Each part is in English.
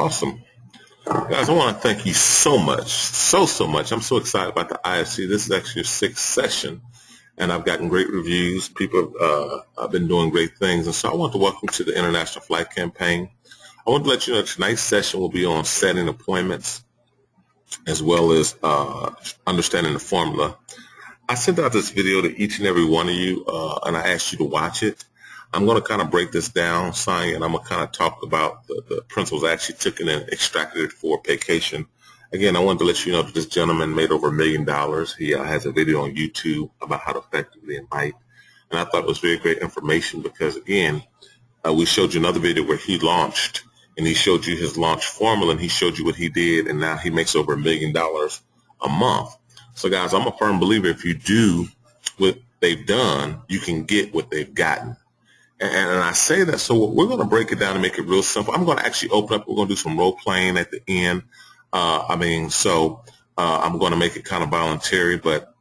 Awesome. Guys, I want to thank you so much, so much. I'm so excited about the IFC. This is actually your sixth session, and I've gotten great reviews. People have been doing great things, and so I want to welcome you to the International Flight Campaign. I want to let you know tonight's session will be on setting appointments as well as understanding the formula. I sent out this video to each and every one of you, and I asked you to watch it. I'm going to kind of break this down, Sonya, and I'm going to kind of talk about the principles I actually took and then extracted it for vacation. Again, I wanted to let you know that this gentleman made over $1 million. He has a video on YouTube about how to effectively invite, and I thought it was very great information because, again, we showed you another video where he launched, and he showed you his launch formula, and he showed you what he did, and now he makes over $1 million a month. So, guys, I'm a firm believer if you do what they've done, you can get what they've gotten. And I say that, so we're going to break it down and make it real simple. I'm going to actually open up. We're going to do some role playing at the end. I'm going to make it kind of voluntary, but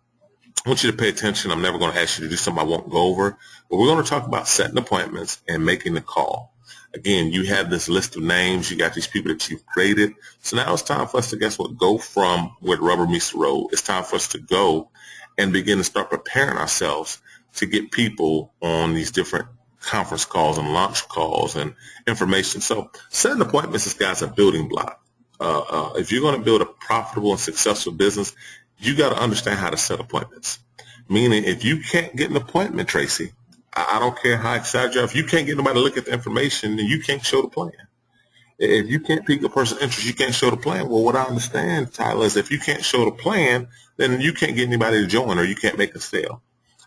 I want you to pay attention. I'm never going to ask you to do something I won't go over. But we're going to talk about setting appointments and making the call. Again, you have this list of names. You got these people that you've created. So now it's time for us to, guess what, go from where the rubber meets the road. It's time for us to go and begin to start preparing ourselves to get people on these different conference calls and launch calls and information. So setting appointments is, guys, a building block. If you're going to build a profitable and successful business, you got to understand how to set appointments. Meaning, if you can't get an appointment, Tracy, I don't care how excited you are, if you can't get nobody to look at the information, then you can't show the plan. If you can't pique a person's interest, you can't show the plan. Well, what I understand, Tyler, is if you can't show the plan, then you can't get anybody to join or you can't make a sale.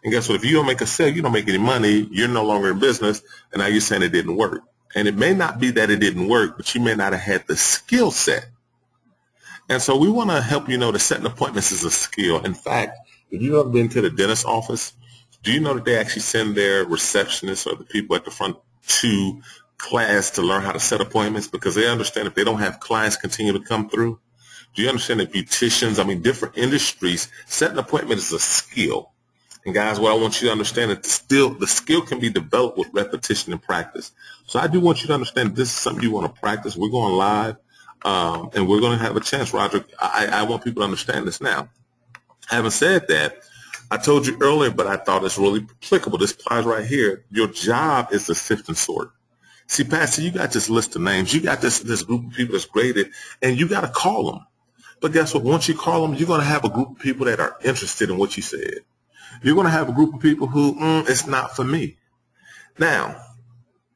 And guess what? If you don't make a sale, you don't make any money, you're no longer in business, and now you're saying it didn't work. And it may not be that it didn't work, but you may not have had the skill set. And so we want to help you know that setting appointments is a skill. In fact, if you've ever been to the dentist's office, do you know that they actually send their receptionists or the people at the front to class to learn how to set appointments? Because they understand if they don't have clients continue to come through. Do you understand that beauticians, different industries, setting an appointment is a skill. And guys, what I want you to understand is the skill can be developed with repetition and practice. So I do want you to understand that this is something you want to practice. We're going live, and we're going to have a chance, Roger. I want people to understand this now. Having said that, I told you earlier, but I thought it's really applicable. This applies right here. Your job is to sift and sort. See, Pastor, you got this list of names. You got this group of people that's graded, and you got to call them. But guess what? Once you call them, you're going to have a group of people that are interested in what you said. You're going to have a group of people who, it's not for me. Now,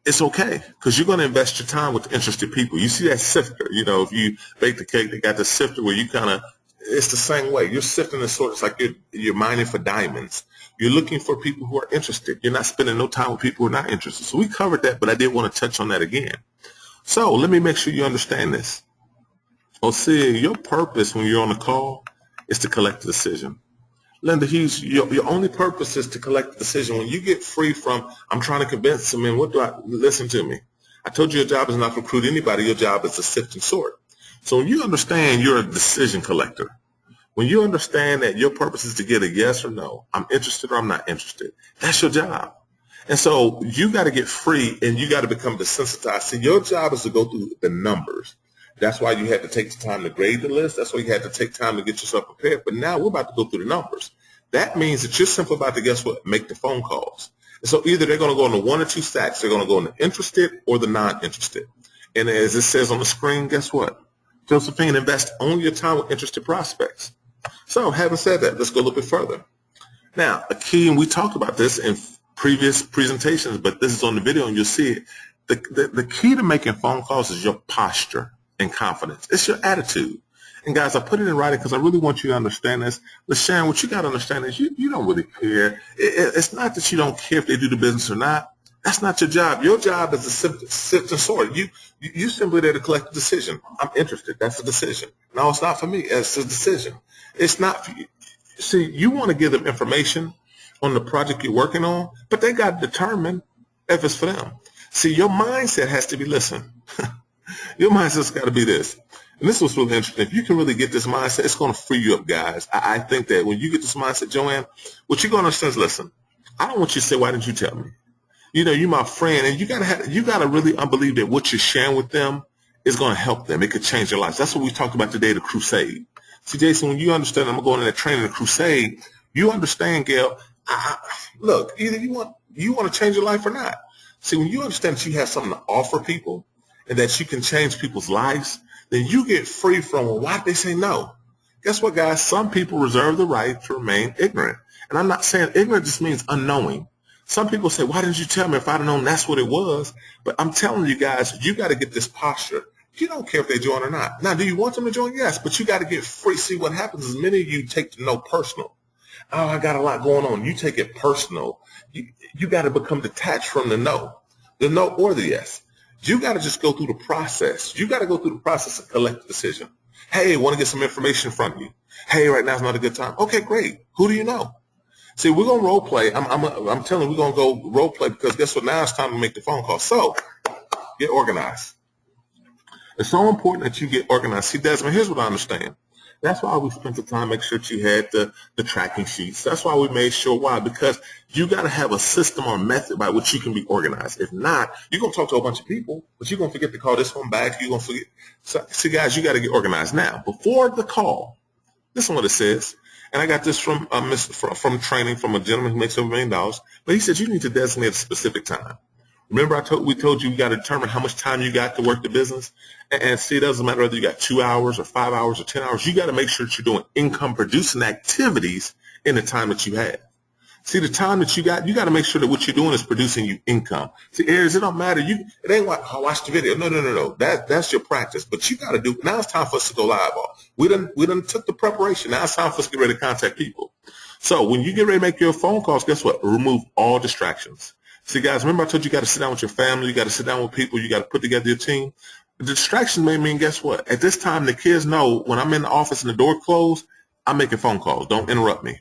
it's okay because you're going to invest your time with interested people. You see that sifter, if you bake the cake, they got the sifter where you it's the same way. You're sifting the sort. It's like you're mining for diamonds. You're looking for people who are interested. You're not spending no time with people who are not interested. So we covered that, but I did want to touch on that again. So let me make sure you understand this. See, your purpose when you're on the call is to collect the decision. Linda Hughes, your only purpose is to collect the decision. When you get free from, I'm trying to convince them, and listen to me. I told you your job is not to recruit anybody. Your job is to sift and sort. So when you understand you're a decision collector, when you understand that your purpose is to get a yes or no, I'm interested or I'm not interested, that's your job. And so you got to get free and you got to become desensitized. See, your job is to go through the numbers. That's why you had to take the time to grade the list. That's why you had to take time to get yourself prepared. But now we're about to go through the numbers. That means that you're simply about to, guess what, make the phone calls. And so either they're going to go into one or two stacks. They're going to go in the interested or the non-interested. And as it says on the screen, guess what? Josephine, invest only your time with interested prospects. So having said that, let's go a little bit further. Now, a key, and we talked about this in previous presentations, but this is on the video and you'll see it. The key to making phone calls is your posture and confidence. It's your attitude. And guys, I put it in writing because I really want you to understand this. But Sharon, what you got to understand is you don't really care. It's not that you don't care if they do the business or not. That's not your job. Your job is to sift and sort. You simply there to collect a decision. I'm interested. That's a decision. No, it's not for me. It's a decision. It's not for you. See, you want to give them information on the project you're working on, but they got to determine if it's for them. See, your mindset has to be, listen, your mindset's got to be this. And this was really interesting. If you can really get this mindset, it's going to free you up, guys. I think that when you get this mindset, Joanne, what you're going to understand is, listen, I don't want you to say, why didn't you tell me? You're my friend, and you gotta really believe that what you're sharing with them is going to help them. It could change their lives. That's what we talked about today, the crusade. See, Jason, when you understand, I'm going in that training, the crusade, you understand, Gail, look, either you want to change your life or not. See, when you understand that you have something to offer people and that you can change people's lives, then you get free from, well, why did they say no? Guess what, guys? Some people reserve the right to remain ignorant. And I'm not saying ignorant just means unknowing. Some people say, why didn't you tell me? If I'd have known that's what it was. But I'm telling you guys, you got to get this posture. You don't care if they join or not. Now, do you want them to join? Yes, but you got to get free. See, what happens is many of you take the no personal. Oh, I got a lot going on. You take it personal. You got to become detached from the no or the yes. You got to just go through the process. You got to go through the process and collect the decision. Hey, want to get some information from you. Hey, right now is not a good time. Okay, great. Who do you know? See, we're going to role play. I'm telling you, we're going to go role play because guess what? Now it's time to make the phone call. So get organized. It's so important that you get organized. See, Desmond, here's what I understand. That's why we spent the time making sure that you had the tracking sheets. That's why we made sure. Why? Because you got to have a system or method by which you can be organized. If not, you're going to talk to a bunch of people, but you're going to forget to call this one back. You're going to forget. So, see, guys, you got to get organized. Now, before the call, listen what it says. And I got this from training from a gentleman who makes over $1 million. But he said you need to designate a specific time. Remember we told you got to determine how much time you got to work the business. And see, it doesn't matter whether you got 2 hours or 5 hours or 10 hours. You got to make sure that you're doing income-producing activities in the time that you have. See, the time that you got to make sure that what you're doing is producing you income. See, Aries, it don't matter. It ain't like, I watched the video. No. That's your practice. But you got to do, now it's time for us to go live. We done took the preparation. Now it's time for us to get ready to contact people. So when you get ready to make your phone calls, guess what? Remove all distractions. See, guys, remember I told you got to sit down with your family. You got to sit down with people. You got to put together your team. The distraction may mean, guess what? At this time, the kids know when I'm in the office and the door closed, I'm making phone calls. Don't interrupt me.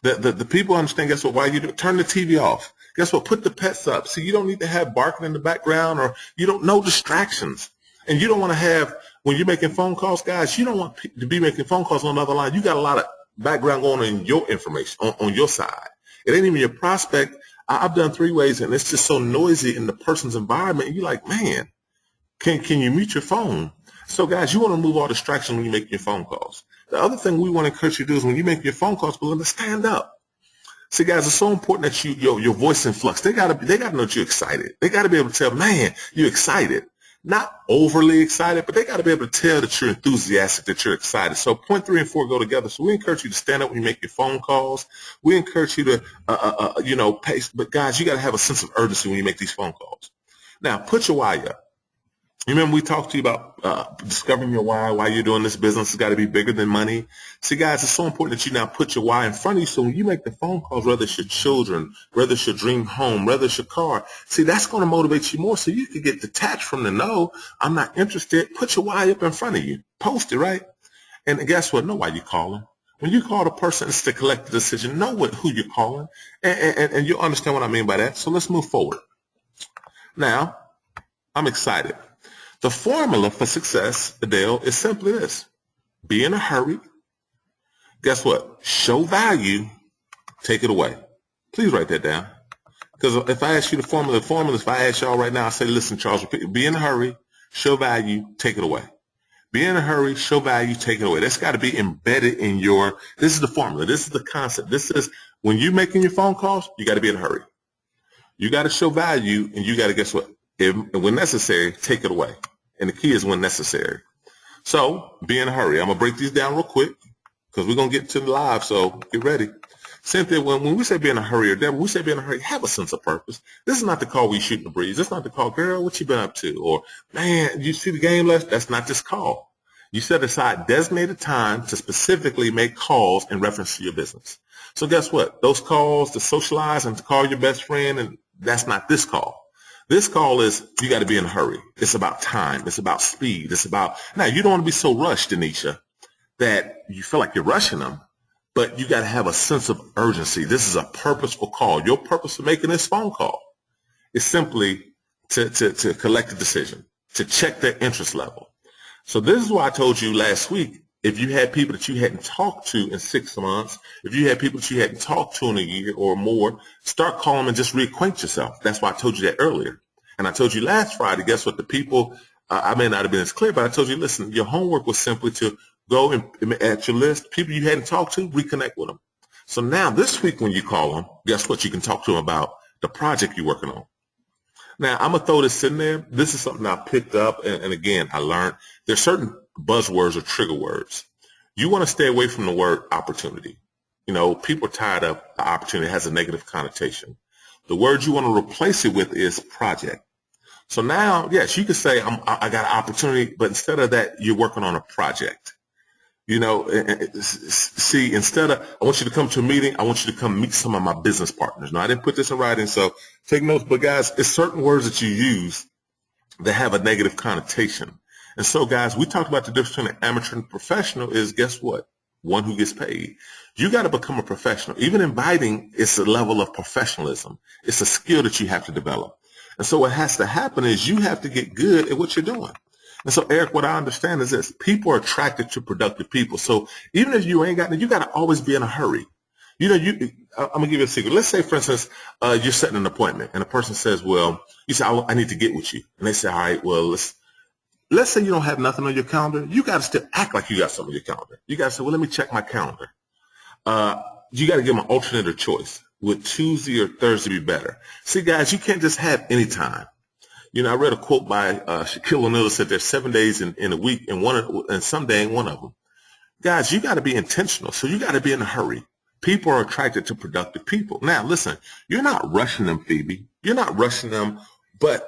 The people understand, guess what? Why you do? Turn the TV off. Guess what? Put the pets up. See, you don't need to have barking in the background or no distractions. And you don't want to have, when you're making phone calls, guys, you don't want to be making phone calls on another line. You got a lot of background going on in your information, on your side. It ain't even your prospect. I've done 3 ways, and it's just so noisy in the person's environment. And you're like, man, can you mute your phone? So, guys, you want to remove all distractions when you make your phone calls. The other thing we want to encourage you to do is when you make your phone calls, we're going to stand up. See, guys, it's so important that your voice in flux. They got to know that you're excited. They got to be able to tell, man, you're excited. Not overly excited, but they got to be able to tell that you're enthusiastic, that you're excited. So point 3 and 4 go together. So we encourage you to stand up when you make your phone calls. We encourage you to, pace. But, guys, you got to have a sense of urgency when you make these phone calls. Now, put your why up. You remember we talked to you about discovering your why you're doing this business. It's got to be bigger than money. See, guys, it's so important that you now put your why in front of you. So when you make the phone calls, whether it's your children, whether it's your dream home, whether it's your car, see, that's going to motivate you more so you can get detached from the no, I'm not interested. Put your why up in front of you. Post it, right? And guess what? Know why you calling. When you call the person, it's to collect the decision. Know who you're calling. And you'll understand what I mean by that. So let's move forward. Now, I'm excited. The formula for success, Adele, is simply this. Be in a hurry. Guess what? Show value. Take it away. Please write that down. Because if I ask you the formula, if I ask y'all right now, I say, listen, Charles, be in a hurry, show value, take it away. Be in a hurry, show value, take it away. That's got to be embedded in this is the formula. This is the concept. This is when you're making your phone calls, you got to be in a hurry. You got to show value, and you got to, guess what? When necessary, take it away. And the key is when necessary. So be in a hurry. I'm going to break these down real quick because we're going to get to the live, so get ready. Cynthia, when we say be in a hurry, or Deborah, when we say be in a hurry, have a sense of purpose. This is not the call we shoot in the breeze. This is not the call, girl, what you been up to? Or, man, you see the game left? That's not this call. You set aside designated time to specifically make calls in reference to your business. So guess what? Those calls to socialize and to call your best friend, and that's not this call. This call is, you got to be in a hurry. It's about time. It's about speed. It's about, now, you don't want to be so rushed, Denisha, that you feel like you're rushing them, but you got to have a sense of urgency. This is a purposeful call. Your purpose for making this phone call is simply to collect a decision, to check their interest level. So this is why I told you last week, if you had people that you hadn't talked to in 6 months, if you had people that you hadn't talked to in a year or more, start calling and just reacquaint yourself. That's why I told you that earlier. And I told you last Friday, guess what? The people I may not have been as clear, but I told you, listen, your homework was simply to go and at your list, people you hadn't talked to, reconnect with them. So now this week when you call them, guess what? You can talk to them about the project you're working on. Now, I'm going to throw this in there. This is something I picked up, and again, I learned. There's certain buzzwords or trigger words. You want to stay away from the word opportunity. You know, people are tired of the opportunity. It has a negative connotation. The word you want to replace it with is project. So now, yes, you could say, I got an opportunity, but instead of that, you're working on a project. You know, see, instead of, I want you to come to a meeting, I want you to come meet some of my business partners. Now, I didn't put this in writing, so take notes. But, guys, it's certain words that you use that have a negative connotation. And so, guys, we talked about the difference between an amateur and professional is, guess what? One who gets paid. You got to become a professional. Even inviting is a level of professionalism. It's a skill that you have to develop. And so what has to happen is you have to get good at what you're doing. And so, Eric, what I understand is this. People are attracted to productive people. So even if you ain't got it, you got to always be in a hurry. You know, I'm going to give you a secret. Let's say, for instance, you're setting an appointment and a person says, well, you say, I need to get with you. And they say, all right, well, let's say you don't have nothing on your calendar. You got to still act like you got something on your calendar. You got to say, well, let me check my calendar. You got to give them an alternate choice. Would Tuesday or Thursday be better? See, guys, you can't just have any time. You know, I read a quote by Shaquille O'Neal that said there's 7 days in a week and some day ain't one of them. Guys, you got to be intentional. So you got to be in a hurry. People are attracted to productive people. Now, listen, you're not rushing them, Phoebe. You're not rushing them, but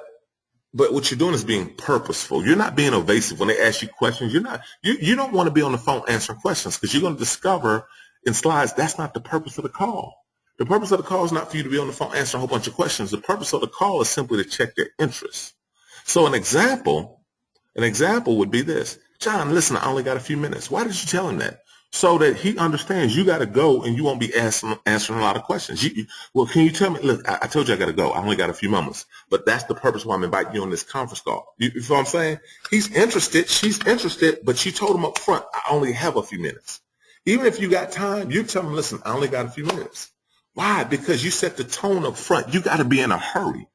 what you're doing is being purposeful. You're not being evasive when they ask you questions. You don't want to be on the phone answering questions because you're going to discover in slides that's not the purpose of the call. The purpose of the call is not for you to be on the phone answering a whole bunch of questions. The purpose of the call is simply to check their interest. So an example would be this. John, listen, I only got a few minutes. Why did you tell him that? So that he understands you got to go and you won't be answering a lot of questions. Well, can you tell me, look, I told you I got to go. I only got a few moments. But that's the purpose why I'm inviting you on this conference call. You feel what I'm saying? He's interested. She's interested. But she told him up front, I only have a few minutes. Even if you got time, you tell him, listen, I only got a few minutes. Why? Because you set the tone up front. You got to be in a hurry.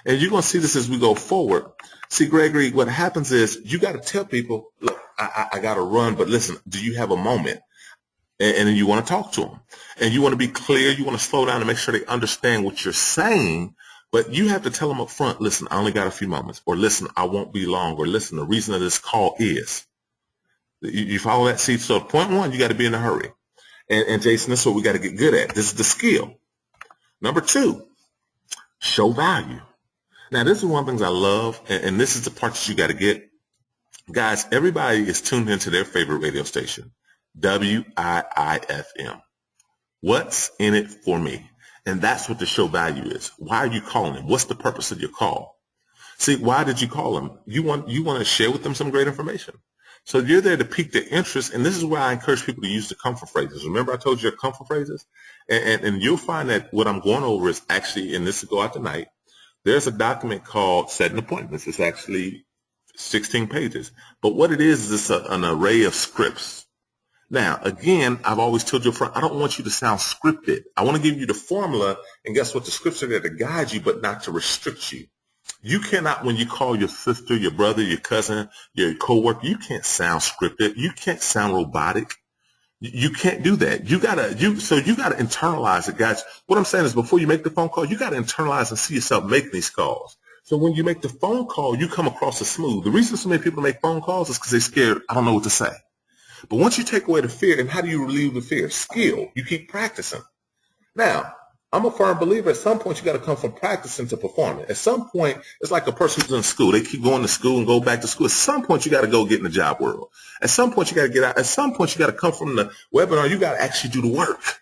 And you're going to see this as we go forward. See, Gregory, what happens is you got to tell people, look, I got to run, but listen, do you have a moment? And then you want to talk to them. And you want to be clear. You want to slow down and make sure they understand what you're saying. But you have to tell them up front, listen, I only got a few moments. Or listen, I won't be long. Or listen, the reason of this call is. You follow that? See, so point one, you got to be in a hurry. And Jason, this is what we got to get good at. This is the skill. Number two, show value. Now, this is one of the things I love, and this is the part that you got to get. Guys, everybody is tuned into their favorite radio station, WIIFM. What's in it for me? And that's what the show value is. Why are you calling them? What's the purpose of your call? See, why did you call them? You want to share with them some great information. So you're there to pique their interest, and this is where I encourage people to use the comfort phrases. Remember I told you your comfort phrases? And you'll find that what I'm going over is actually, and this will go out tonight, there's a document called Setting Appointments. It's actually 16 pages. But what it is it's an array of scripts. Now, again, I've always told you, I don't want you to sound scripted. I want to give you the formula, and guess what? The scripts are there to guide you, but not to restrict you. You cannot, when you call your sister, your brother, your cousin, your coworker, you can't sound scripted. You can't sound robotic. You can't do that. So you gotta internalize it, guys. What I'm saying is before you make the phone call, you gotta internalize and see yourself making these calls. So when you make the phone call, you come across as smooth. The reason so many people make phone calls is because they're scared. I don't know what to say. But once you take away the fear, and how do you relieve the fear? Skill. You keep practicing. Now, I'm a firm believer at some point you got to come from practicing to performing. At some point, it's like a person who's in school. They keep going to school and go back to school. At some point, you got to go get in the job world. At some point, you got to get out. At some point, you got to come from the webinar. You got to actually do the work.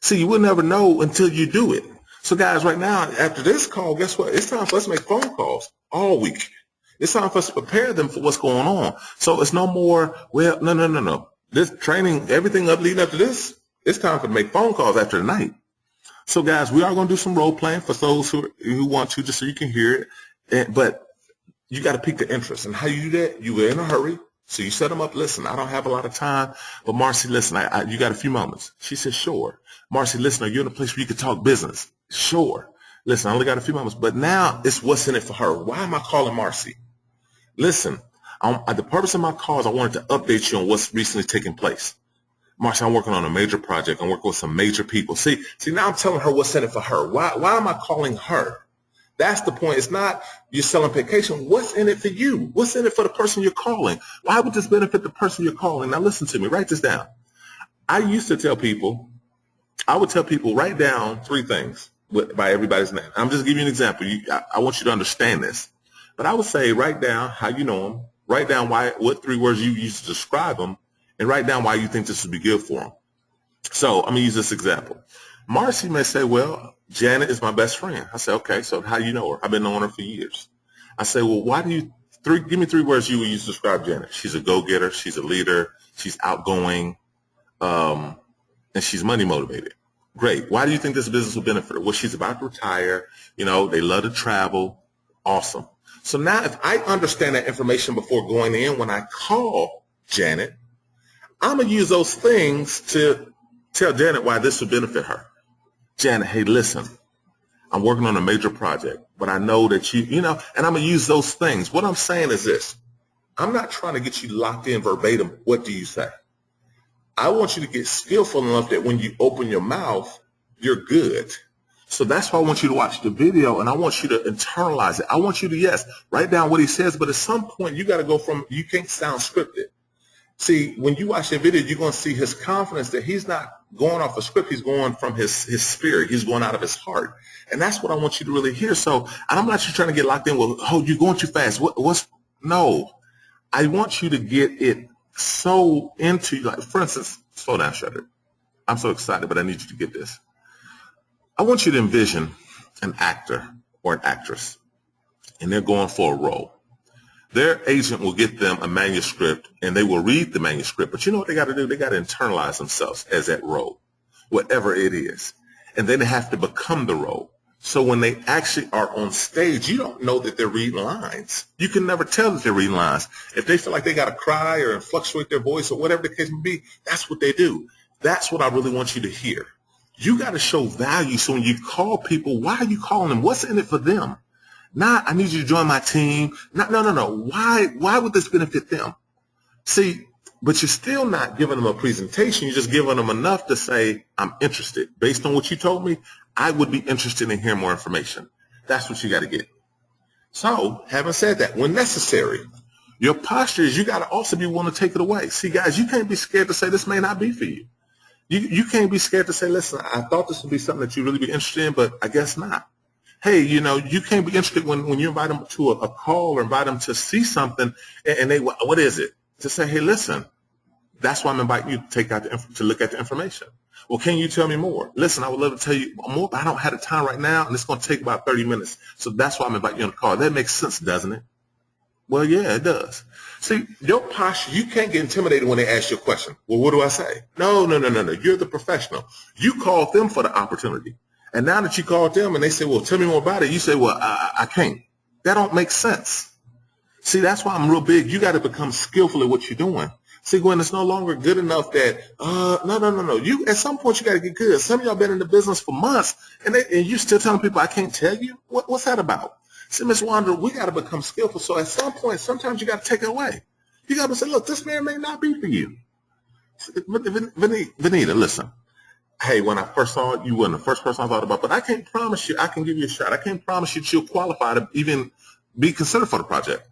See, you will never know until you do it. So, guys, right now, after this call, guess what? It's time for us to make phone calls all week. It's time for us to prepare them for what's going on. So it's no more, well, no. This training, everything leading up to this, it's time for to make phone calls after the night. So, guys, we are going to do some role playing for those who want to, just so you can hear it. But you got to pique the interest. And how you do that? You were in a hurry. So you set them up. Listen, I don't have a lot of time. But, Marcy, listen, you got a few moments. She said, sure. Marcy, listen, are you in a place where you can talk business? Sure. Listen, I only got a few moments. But now it's what's in it for her. Why am I calling Marcy? Listen, the purpose of my call is I wanted to update you on what's recently taken place. Marcia, I'm working on a major project. I'm working with some major people. See, now I'm telling her what's in it for her. Why am I calling her? That's the point. It's not you're selling vacation. What's in it for you? What's in it for the person you're calling? Why would this benefit the person you're calling? Now listen to me. Write this down. I used to tell people, I would tell people, write down 3 things by everybody's name. I'm just giving you an example. I want you to understand this. But I would say write down how you know them. Write down what 3 words you use to describe them. And write down why you think this would be good for them. So I'm going to use this example. Marcy may say, well, Janet is my best friend. I say, okay, so how do you know her? I've been knowing her for years. I say, well, give me 3 words you would use to describe Janet. She's a go-getter. She's a leader. She's outgoing. And she's money motivated. Great. Why do you think this business will benefit her? Well, she's about to retire. You know, they love to travel. Awesome. So now if I understand that information before going in, when I call Janet, I'm going to use those things to tell Janet why this would benefit her. Janet, hey, listen, I'm working on a major project, but I know that you know, and I'm going to use those things. What I'm saying is this. I'm not trying to get you locked in verbatim. What do you say? I want you to get skillful enough that when you open your mouth, you're good. So that's why I want you to watch the video, and I want you to internalize it. I want you to, yes, write down what he says, but at some point you got to go from, you can't sound scripted. See, when you watch that video, you're going to see his confidence that he's not going off a script. He's going from his spirit. He's going out of his heart. And that's what I want you to really hear. So I'm not just trying to get locked in. Well, oh, you're going too fast. No, I want you to get it so into, like, for instance, slow down, Shutter. I'm so excited, but I need you to get this. I want you to envision an actor or an actress, and they're going for a role. Their agent will get them a manuscript, and they will read the manuscript. But you know what they got to do? They got to internalize themselves as that role, whatever it is. And then they have to become the role. So when they actually are on stage, you don't know that they're reading lines. You can never tell that they're reading lines. If they feel like they got to cry or fluctuate their voice or whatever the case may be, that's what they do. That's what I really want you to hear. You got to show value. So when you call people, why are you calling them? What's in it for them? Not, I need you to join my team. No. Why would this benefit them? See, but you're still not giving them a presentation. You're just giving them enough to say, I'm interested. Based on what you told me, I would be interested in hearing more information. That's what you got to get. So, having said that, when necessary, your posture is you got to also be willing to take it away. See, guys, you can't be scared to say this may not be for you. You can't be scared to say, listen, I thought this would be something that you'd really be interested in, but I guess not. Hey, you know, you can't be interested when you invite them to a call or invite them to see something, and they, what is it? To say, hey, listen, that's why I'm inviting you to look at the information. Well, can you tell me more? Listen, I would love to tell you more, but I don't have the time right now, and it's going to take about 30 minutes. So that's why I'm inviting you on the call. That makes sense, doesn't it? Well, yeah, it does. See, your posture, you can't get intimidated when they ask you a question. Well, what do I say? No. You're the professional. You called them for the opportunity. And now that you called them and they say, well, tell me more about it, you say, well, I can't. That don't make sense. See, that's why I'm real big. You got to become skillful at what you're doing. See, when it's no longer good enough that, no. You, at some point, you got to get good. Some of y'all been in the business for months, and you still telling people, I can't tell you? What's that about? See, Ms. Wanda, we got to become skillful. So at some point, sometimes you got to take it away. You got to say, look, this man may not be for you. Vanita, listen. Hey, when I first saw it, you weren't the first person I thought about, but I can't promise you I can give you a shot. I can't promise you that you'll qualify to even be considered for the project.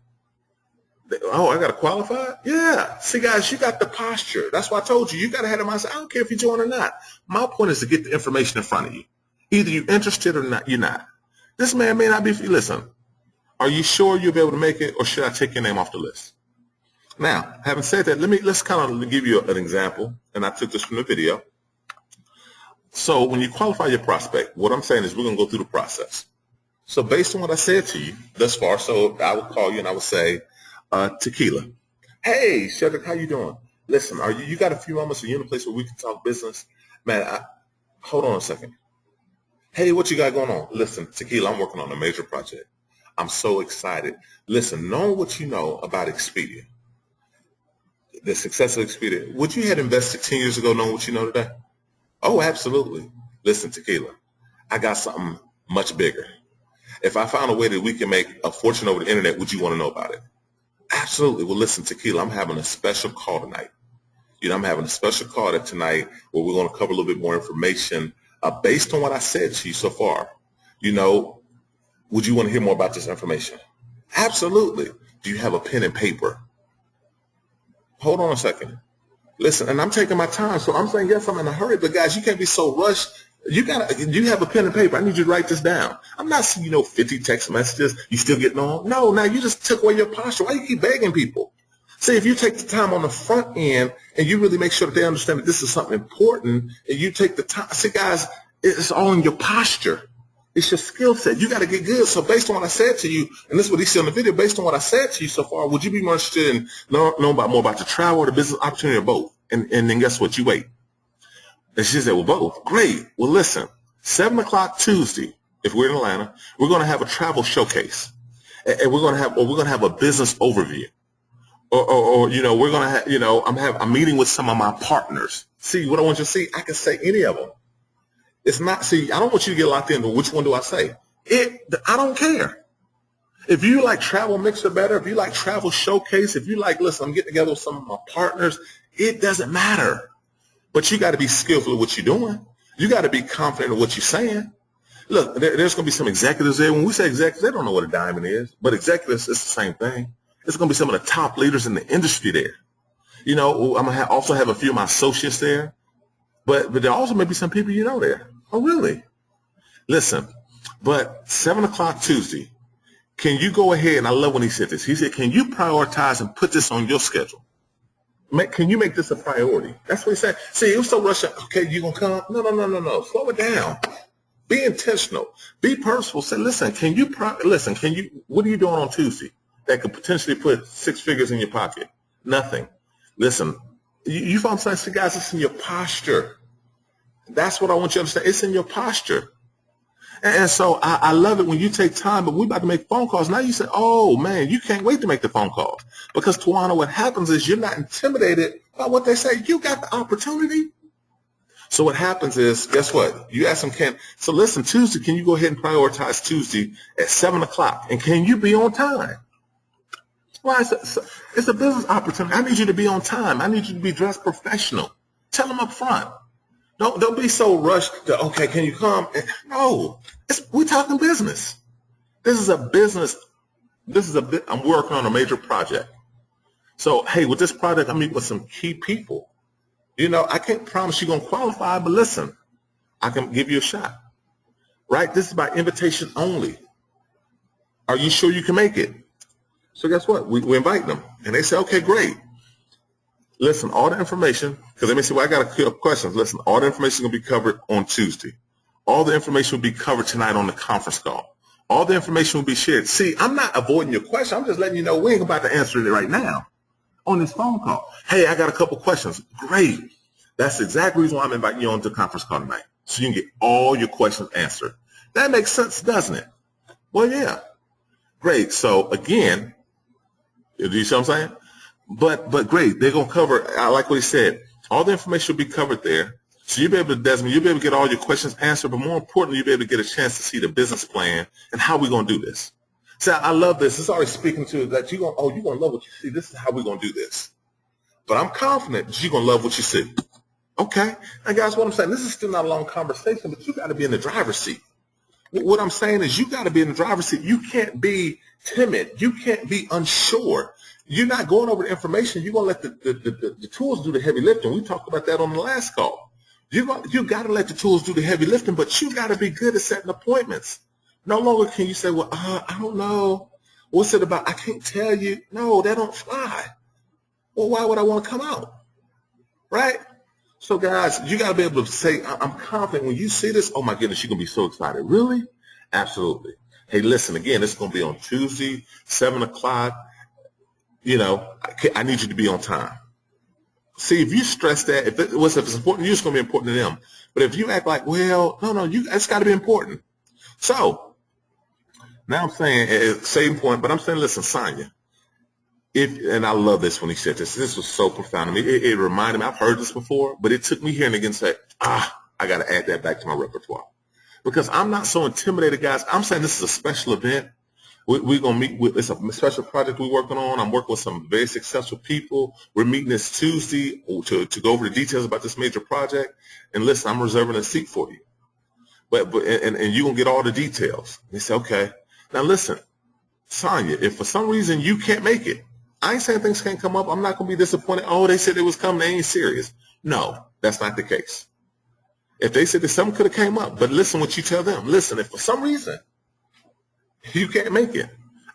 Oh, I got to qualify? Yeah. See, guys, you got the posture. That's why I told you, you got to have the mindset. I don't care if you join or not. My point is to get the information in front of you. Either you're interested or not, you're not. This man may not be for you. Listen, are you sure you'll be able to make it, or should I take your name off the list? Now, having said that, let's kind of give you an example, and I took this from the video. So when you qualify your prospect, what I'm saying is we're going to go through the process. So based on what I said to you thus far, so I would call you and I would say, Tequila. Hey, Shedrick, how you doing? Listen, you got a few moments? Are you in a place where we can talk business? Man, hold on a second. Hey, what you got going on? Listen, Tequila, I'm working on a major project. I'm so excited. Listen, knowing what you know about Expedia, the success of Expedia, would you have invested 10 years ago knowing what you know today? Oh, absolutely. Listen, Tequila, I got something much bigger. If I found a way that we can make a fortune over the internet, would you want to know about it? Absolutely. Well, listen, Tequila, I'm having a special call tonight. I'm having a special call tonight where we're going to cover a little bit more information based on what I said to you so far. You know, would you want to hear more about this information? Absolutely. Do you have a pen and paper? Hold on a second. Listen, and I'm taking my time, so I'm saying yes, I'm in a hurry, but guys, you can't be so rushed. You have a pen and paper. I need you to write this down. I'm not seeing, 50 text messages. You still getting on? No, now you just took away your posture. Why you keep begging people? See, if you take the time on the front end and you really make sure that they understand that this is something important, and you take the time, see, guys, it's all in your posture. It's your skill set. You got to get good. So based on what I said to you, and this is what he said in the video, based on what I said to you so far, would you be more interested in knowing more about the travel or the business opportunity or both? And then guess what? You wait. And she said, well, both. Great. Well, listen, 7 o'clock Tuesday, if we're in Atlanta, we're going to have a travel showcase. And we're going to have a business overview. Or we're going to have, I'm meeting with some of my partners. See, what I want you to see, I can say any of them. It's not, see, I don't want you to get locked into which one do I say. I don't care. If you like Travel Mixer better, if you like Travel Showcase, if you like, listen, I'm getting together with some of my partners, it doesn't matter. But you got to be skillful at what you're doing. You got to be confident in what you're saying. Look, there's going to be some executives there. When we say executives, they don't know what a diamond is. But executives, it's the same thing. It's going to be some of the top leaders in the industry there. I'm going to also have a few of my associates there. But there also may be some people there. Oh, really? Listen, but 7 o'clock Tuesday, can you go ahead, and I love when he said this. He said, can you prioritize and put this on your schedule? Can you make this a priority? That's what he said. See, it was so rushing. Okay, you going to come? No. Slow it down. Be intentional. Be purposeful. Say, listen, what are you doing on Tuesday that could potentially put 6 figures in your pocket? Nothing. Listen, you follow what I'm saying? Guys, it's in your posture. That's what I want you to understand. It's in your posture. And so I love it when you take time, but we're about to make phone calls. Now you say, oh, man, you can't wait to make the phone calls. Because, Tawana, what happens is you're not intimidated by what they say. You got the opportunity. So what happens is, guess what? You ask them, so listen, Tuesday, can you go ahead and prioritize Tuesday at 7 o'clock? And can you be on time? Well, it's a business opportunity. I need you to be on time. I need you to be dressed professional. Tell them up front. Don't be so rushed to, okay, can you come? No, we're talking business. This is a business. I'm working on a major project. So, hey, with this project, I'm meeting with some key people. I can't promise you're going to qualify, but listen, I can give you a shot. Right? This is by invitation only. Are you sure you can make it? So guess what? We invite them. And they say, okay, great. Listen, all the information, because let me see, I got a few questions. Listen, all the information will be covered on Tuesday. All the information will be covered tonight on the conference call. All the information will be shared. See, I'm not avoiding your question. I'm just letting you know we ain't about to answer it right now on this phone call. Hey, I got a couple questions. Great. That's the exact reason why I'm inviting you on to the conference call tonight, so you can get all your questions answered. That makes sense, doesn't it? Well, yeah. Great. So, again, do you see what I'm saying? But great, they're going to cover, I like what he said, all the information will be covered there. So you'll be able to, Desmond, you'll be able to get all your questions answered, but more importantly, you'll be able to get a chance to see the business plan and how we're going to do this. See, I love this. It's already speaking to that you're going to love what you see. This is how we're going to do this. But I'm confident that you're going to love what you see. Okay? Now, guys, what I'm saying, this is still not a long conversation, but you got to be in the driver's seat. What I'm saying is you got to be in the driver's seat. You can't be timid. You can't be unsure. You're not going over the information. You're going to let the tools do the heavy lifting. We talked about that on the last call. You got to let the tools do the heavy lifting, but you got to be good at setting appointments. No longer can you say, well, I don't know. What's it about? I can't tell you. No, that don't fly. Well, why would I want to come out? Right? So, guys, you got to be able to say, I'm confident when you see this, oh, my goodness, you're going to be so excited. Really? Absolutely. Hey, listen, again, this is going to be on Tuesday, 7 o'clock. I need you to be on time. See, if you stress that, if it's important to you, it's going to be important to them. But if you act like, well, no, it's got to be important. So, now I'm saying, same point, but I'm saying, listen, Sonia, and I love this when he said this. This was so profound to me. It reminded me, I've heard this before, but it took me hearing it again and say, I got to add that back to my repertoire. Because I'm not so intimidated, guys. I'm saying this is a special event. We're going to meet with, it's a special project we're working on. I'm working with some very successful people. We're meeting this Tuesday to go over the details about this major project. And listen, I'm reserving a seat for you. But you're going to get all the details. They say, okay. Now listen, Sonya, if for some reason you can't make it, I ain't saying things can't come up. I'm not going to be disappointed. Oh, they said it was coming. They ain't serious. No, that's not the case. If they said that something could have came up, but listen what you tell them. Listen, if for some reason you can't make it,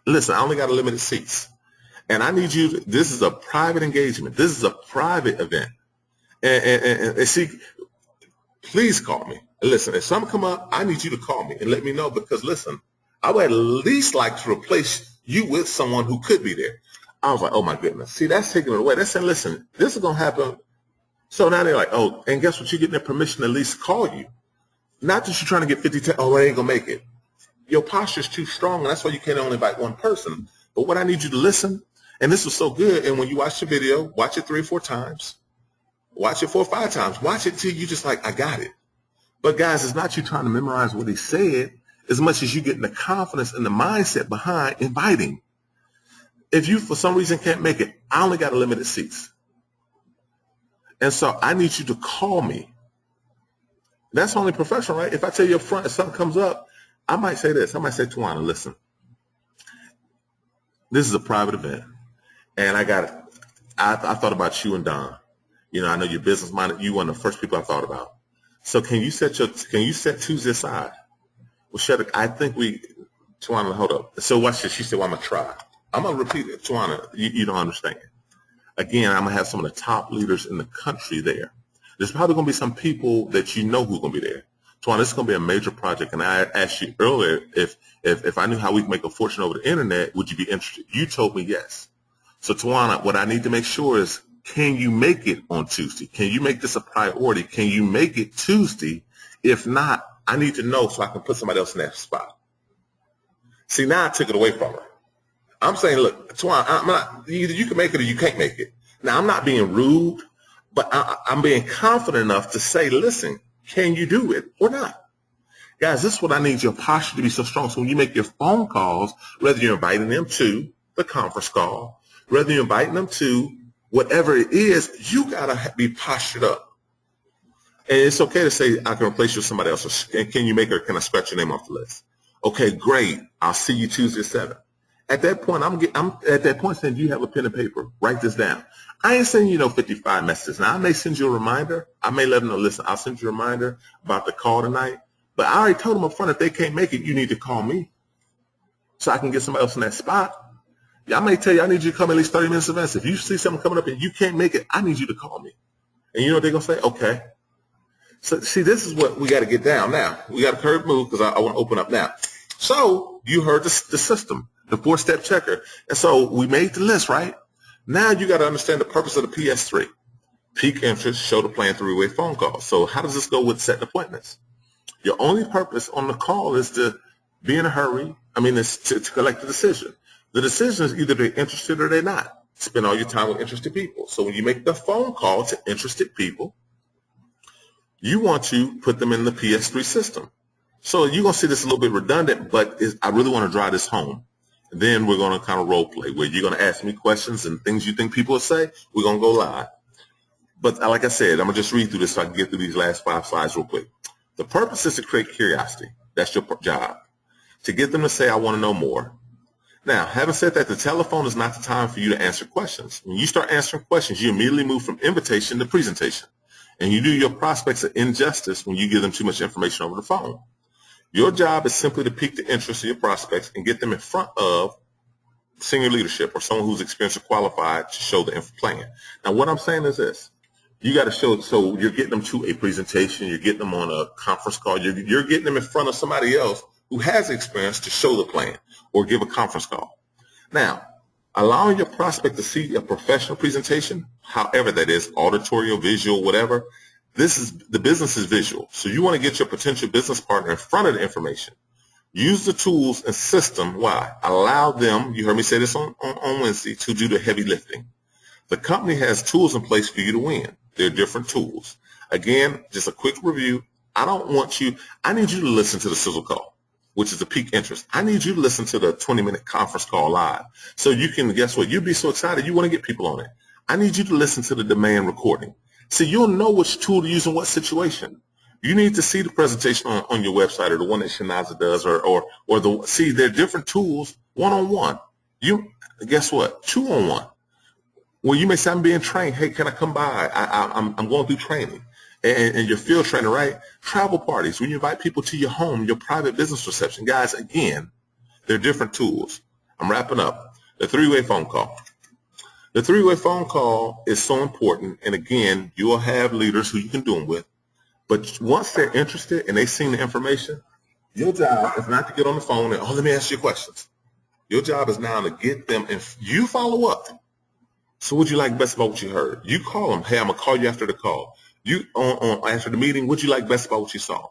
listen, I only got a limited seats. And I need you to, this is a private engagement. This is a private event. And see, please call me. Listen, if something come up, I need you to call me and let me know because, listen, I would at least like to replace you with someone who could be there. I was like, oh, my goodness. See, that's taking it away. That's saying, listen, this is going to happen. So now they're like, oh, and guess what? You're getting their permission to at least call you. Not that you're trying to get 50, oh, I ain't going to make it. Your posture is too strong, and that's why you can't only invite one person. But what I need you to listen, and this was so good, and when you watch the video, watch it 3 or 4 times. Watch it 4 or 5 times. Watch it till you just like, I got it. But guys, it's not you trying to memorize what he said as much as you getting the confidence and the mindset behind inviting. If you, for some reason, can't make it, I only got a limited seats. And so I need you to call me. That's only professional, right? If I tell you up front, if something comes up, I might say this. I might say, Tawana, listen, this is a private event. And I thought about you and Don. You know, I know you're business minded. You one of the first people I thought about. So can you set Tuesday aside? Well, I think Tawana, hold up. So watch this. She said, well, I'm going to try. I'm going to repeat it. Tawana, you don't understand. Again, I'm going to have some of the top leaders in the country there. There's probably going to be some people that you know who's going to be there. Tawana, this is going to be a major project. And I asked you earlier if I knew how we can make a fortune over the internet, would you be interested? You told me yes. So Tawana, what I need to make sure is, can you make it on Tuesday? Can you make this a priority? Can you make it Tuesday? If not, I need to know so I can put somebody else in that spot. See, now I took it away from her. I'm saying, look, Tawana, either you can make it or you can't make it. Now, I'm not being rude, but I'm being confident enough to say, listen, can you do it or not? Guys, this is what I need your posture to be so strong. So when you make your phone calls, whether you're inviting them to the conference call, whether you're inviting them to whatever it is, you got to be postured up. And it's okay to say, I can replace you with somebody else. Can you make her, can I scratch your name off the list? Okay, great. I'll see you Tuesday at 7. At that point, I'm at that point saying, do you have a pen and paper? Write this down. I ain't sending you 55 messages. Now, I may send you a reminder. I may let them know, listen, I'll send you a reminder about the call tonight. But I already told them up front, if they can't make it, you need to call me so I can get somebody else in that spot. Yeah, I may tell you, I need you to come at least 30 minutes in advance. If you see something coming up and you can't make it, I need you to call me. And you know what they're going to say? Okay. So, see, this is what we got to get down now. We got to curve move because I want to open up now. So you heard the system, the 4-step checker. And so we made the list, right? Now you got to understand the purpose of the PS3. Peak interest, show the plan, 3-way phone call. So how does this go with setting appointments? Your only purpose on the call is to be in a hurry. It's to collect the decision. The decision is either they're interested or they're not. Spend all your time with interested people. So when you make the phone call to interested people, you want to put them in the PS3 system. So you're going to see this a little bit redundant, but I really want to drive this home. Then we're going to kind of role play where you're going to ask me questions and things you think people will say. We're going to go live. But like I said, I'm going to just read through this so I can get through these last 5 slides real quick. The purpose is to create curiosity. That's your job. To get them to say, I want to know more. Now, having said that, the telephone is not the time for you to answer questions. When you start answering questions, you immediately move from invitation to presentation. And you do your prospects an injustice when you give them too much information over the phone. Your job is simply to pique the interest of your prospects and get them in front of senior leadership or someone who's experienced or qualified to show the plan. Now, what I'm saying is this. You got to show, so you're getting them to a presentation, you're getting them on a conference call, you're getting them in front of somebody else who has experience to show the plan or give a conference call. Now, allowing your prospect to see a professional presentation, however that is, auditory, visual, whatever, the business is visual. So you want to get your potential business partner in front of the information. Use the tools and system. Why? Allow them, you heard me say this on Wednesday, to do the heavy lifting. The company has tools in place for you to win. There are different tools. Again, just a quick review. I need you to listen to the sizzle call. which is a peak interest. I need you to listen to the 20-minute conference call live. So you can, guess what? You'll be so excited. You want to get people on it. I need you to listen to the demand recording. See, you'll know which tool to use in what situation. You need to see the presentation on your website, or the one that Shanaza does, see, there are different tools, one-on-one. You, guess what? Two-on-one. Well, you may say, I'm being trained. Hey, can I come by? I'm going through training. And your field trainer, right? Travel parties, when you invite people to your home, your private business reception. Guys, again, there are different tools. I'm wrapping up. The three-way phone call. The three-way phone call is so important. And again, you will have leaders who you can do them with. But once they're interested and they've seen the information, your job is not to get on the phone and, let me ask you questions. Your job is now to get them, and you follow up. So what'd you like best about what you heard? You call them. Hey, I'm going to call you after the call. You after the meeting, what'd you like best about what you saw?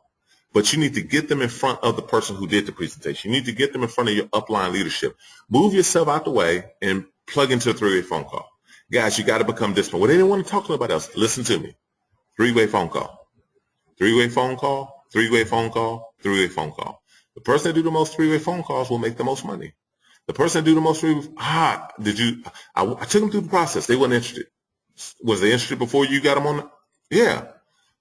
But you need to get them in front of the person who did the presentation. You need to get them in front of your upline leadership. Move yourself out the way and plug into a three-way phone call. Guys, you got to become disciplined. Well, they didn't want to talk to nobody else. Listen to me. Three-way phone call. Three-way phone call. Three-way phone call. Three-way phone call. The person that do the most three-way phone calls will make the most money. The person that do the most I took them through the process. They weren't interested. Was they interested before you got them on the? Yeah.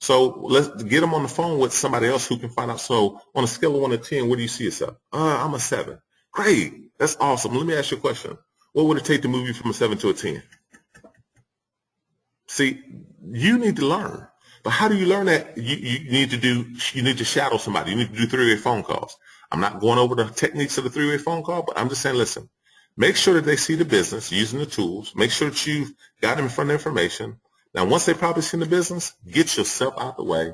So let's get them on the phone with somebody else who can find out. So on a scale of 1 to 10, where do you see yourself? I'm a 7. Great. That's awesome. Let me ask you a question. What would it take to move you from a 7 to a 10? See, you need to learn. But how do you learn that? You need to shadow somebody. You need to do three-way phone calls. I'm not going over the techniques of the three-way phone call, but I'm just saying, listen, make sure that they see the business using the tools. Make sure that you've got them in front of the information. Now, once they probably seen the business, get yourself out the way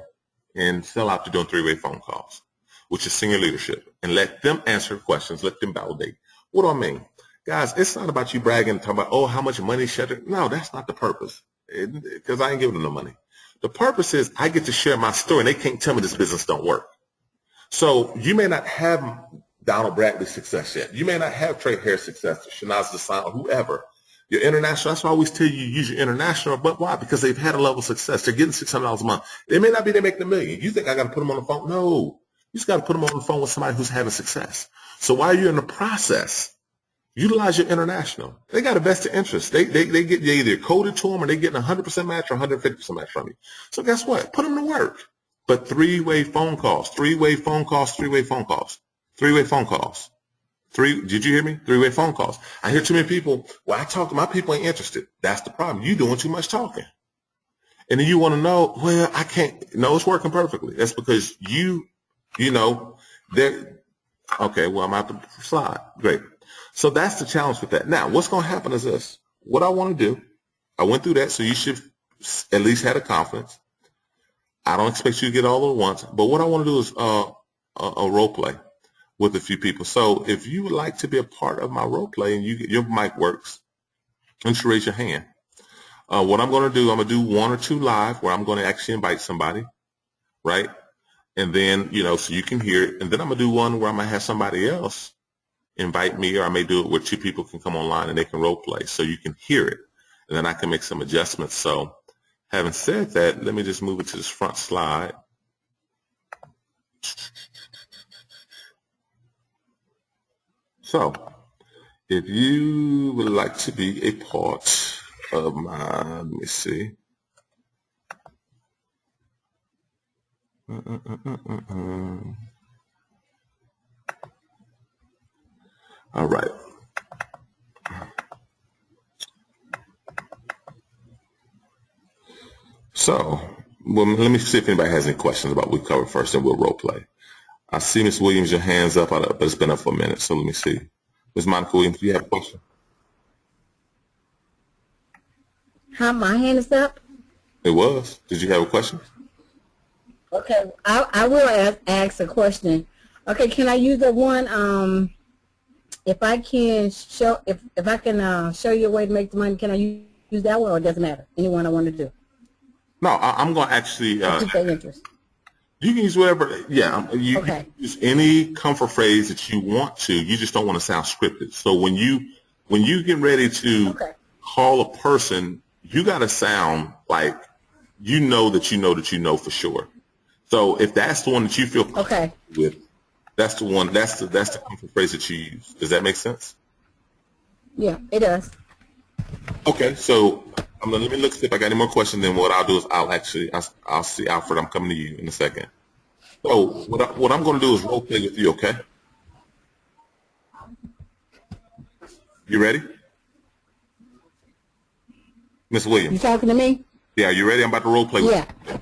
and sell out to doing three-way phone calls, which is senior leadership, and let them answer questions. Let them validate. What do I mean? Guys, it's not about you bragging and talking about, how much money should it? No, that's not the purpose, because I ain't giving them no money. The purpose is I get to share my story, and they can't tell me this business don't work. So you may not have Donald Bradley's success yet. You may not have Trey Harris' success, or Shanaz Desan, or whoever. Your international, that's why I always tell you use your international, but why? Because they've had a level of success. They're getting $600 a month. They may not be, they make $1 million. You think I got to put them on the phone? No. You just got to put them on the phone with somebody who's having success. So while you're in the process, utilize your international. They got a vested interest. They either coded to them, or they getting 100% match or 150% match from you. So guess what? Put them to work. But three-way phone calls, three-way phone calls, three-way phone calls, three-way phone calls. Did you hear me? Three-way phone calls. I hear too many people, I talk to my people ain't interested. That's the problem. You doing too much talking. And then you want to know, I can't. No, it's working perfectly. That's because they're, okay, well, I'm out the slide. Great. So that's the challenge with that. Now, what's going to happen is this. What I want to do, I went through that, so you should at least have the confidence. I don't expect you to get all at once, but what I want to do is a role play with a few people. So if you would like to be a part of my role play and your mic works, and you raise your hand. What I'm going to do, I'm going to do 1 or 2 live where I'm going to actually invite somebody, right? And then, so you can hear it. And then I'm going to do one where I'm going to have somebody else invite me, or I may do it where 2 people can come online and they can role play so you can hear it. And then I can make some adjustments. So having said that, let me just move it to this front slide. So if you would like to be a part of my, let me see. All right. So, well, let me see if anybody has any questions about what we covered first, and we'll role play. I see Ms. Williams, your hand's up, but it's been up for a minute, so let me see. Ms. Monica Williams, do you have a question? Hi, my hand is up. It was. Did you have a question? Okay, I will ask a question. Okay, can I use the one? If I can show, if I can show you a way to make the money, can I use that one, or it doesn't matter? Anyone I want to do? No, I'm going to actually. Keep their interest. You can use whatever. Yeah, you Okay. can use any comfort phrase that you want to. You just don't want to sound scripted. So when you get ready to call a person, you got to sound like that you know for sure. So if that's the one that you feel comfortable with, That's the one. That's the comfort phrase that you use. Does that make sense? Yeah, it does. Okay, so let me look see if I got any more questions. Then what I'll do is I'll see Alfred. I'm coming to you in a second. So what I'm going to do is role play with you. Okay, you ready, Miss You Williams? talking to me? Yeah, you ready? I'm about to role play with Yeah. you.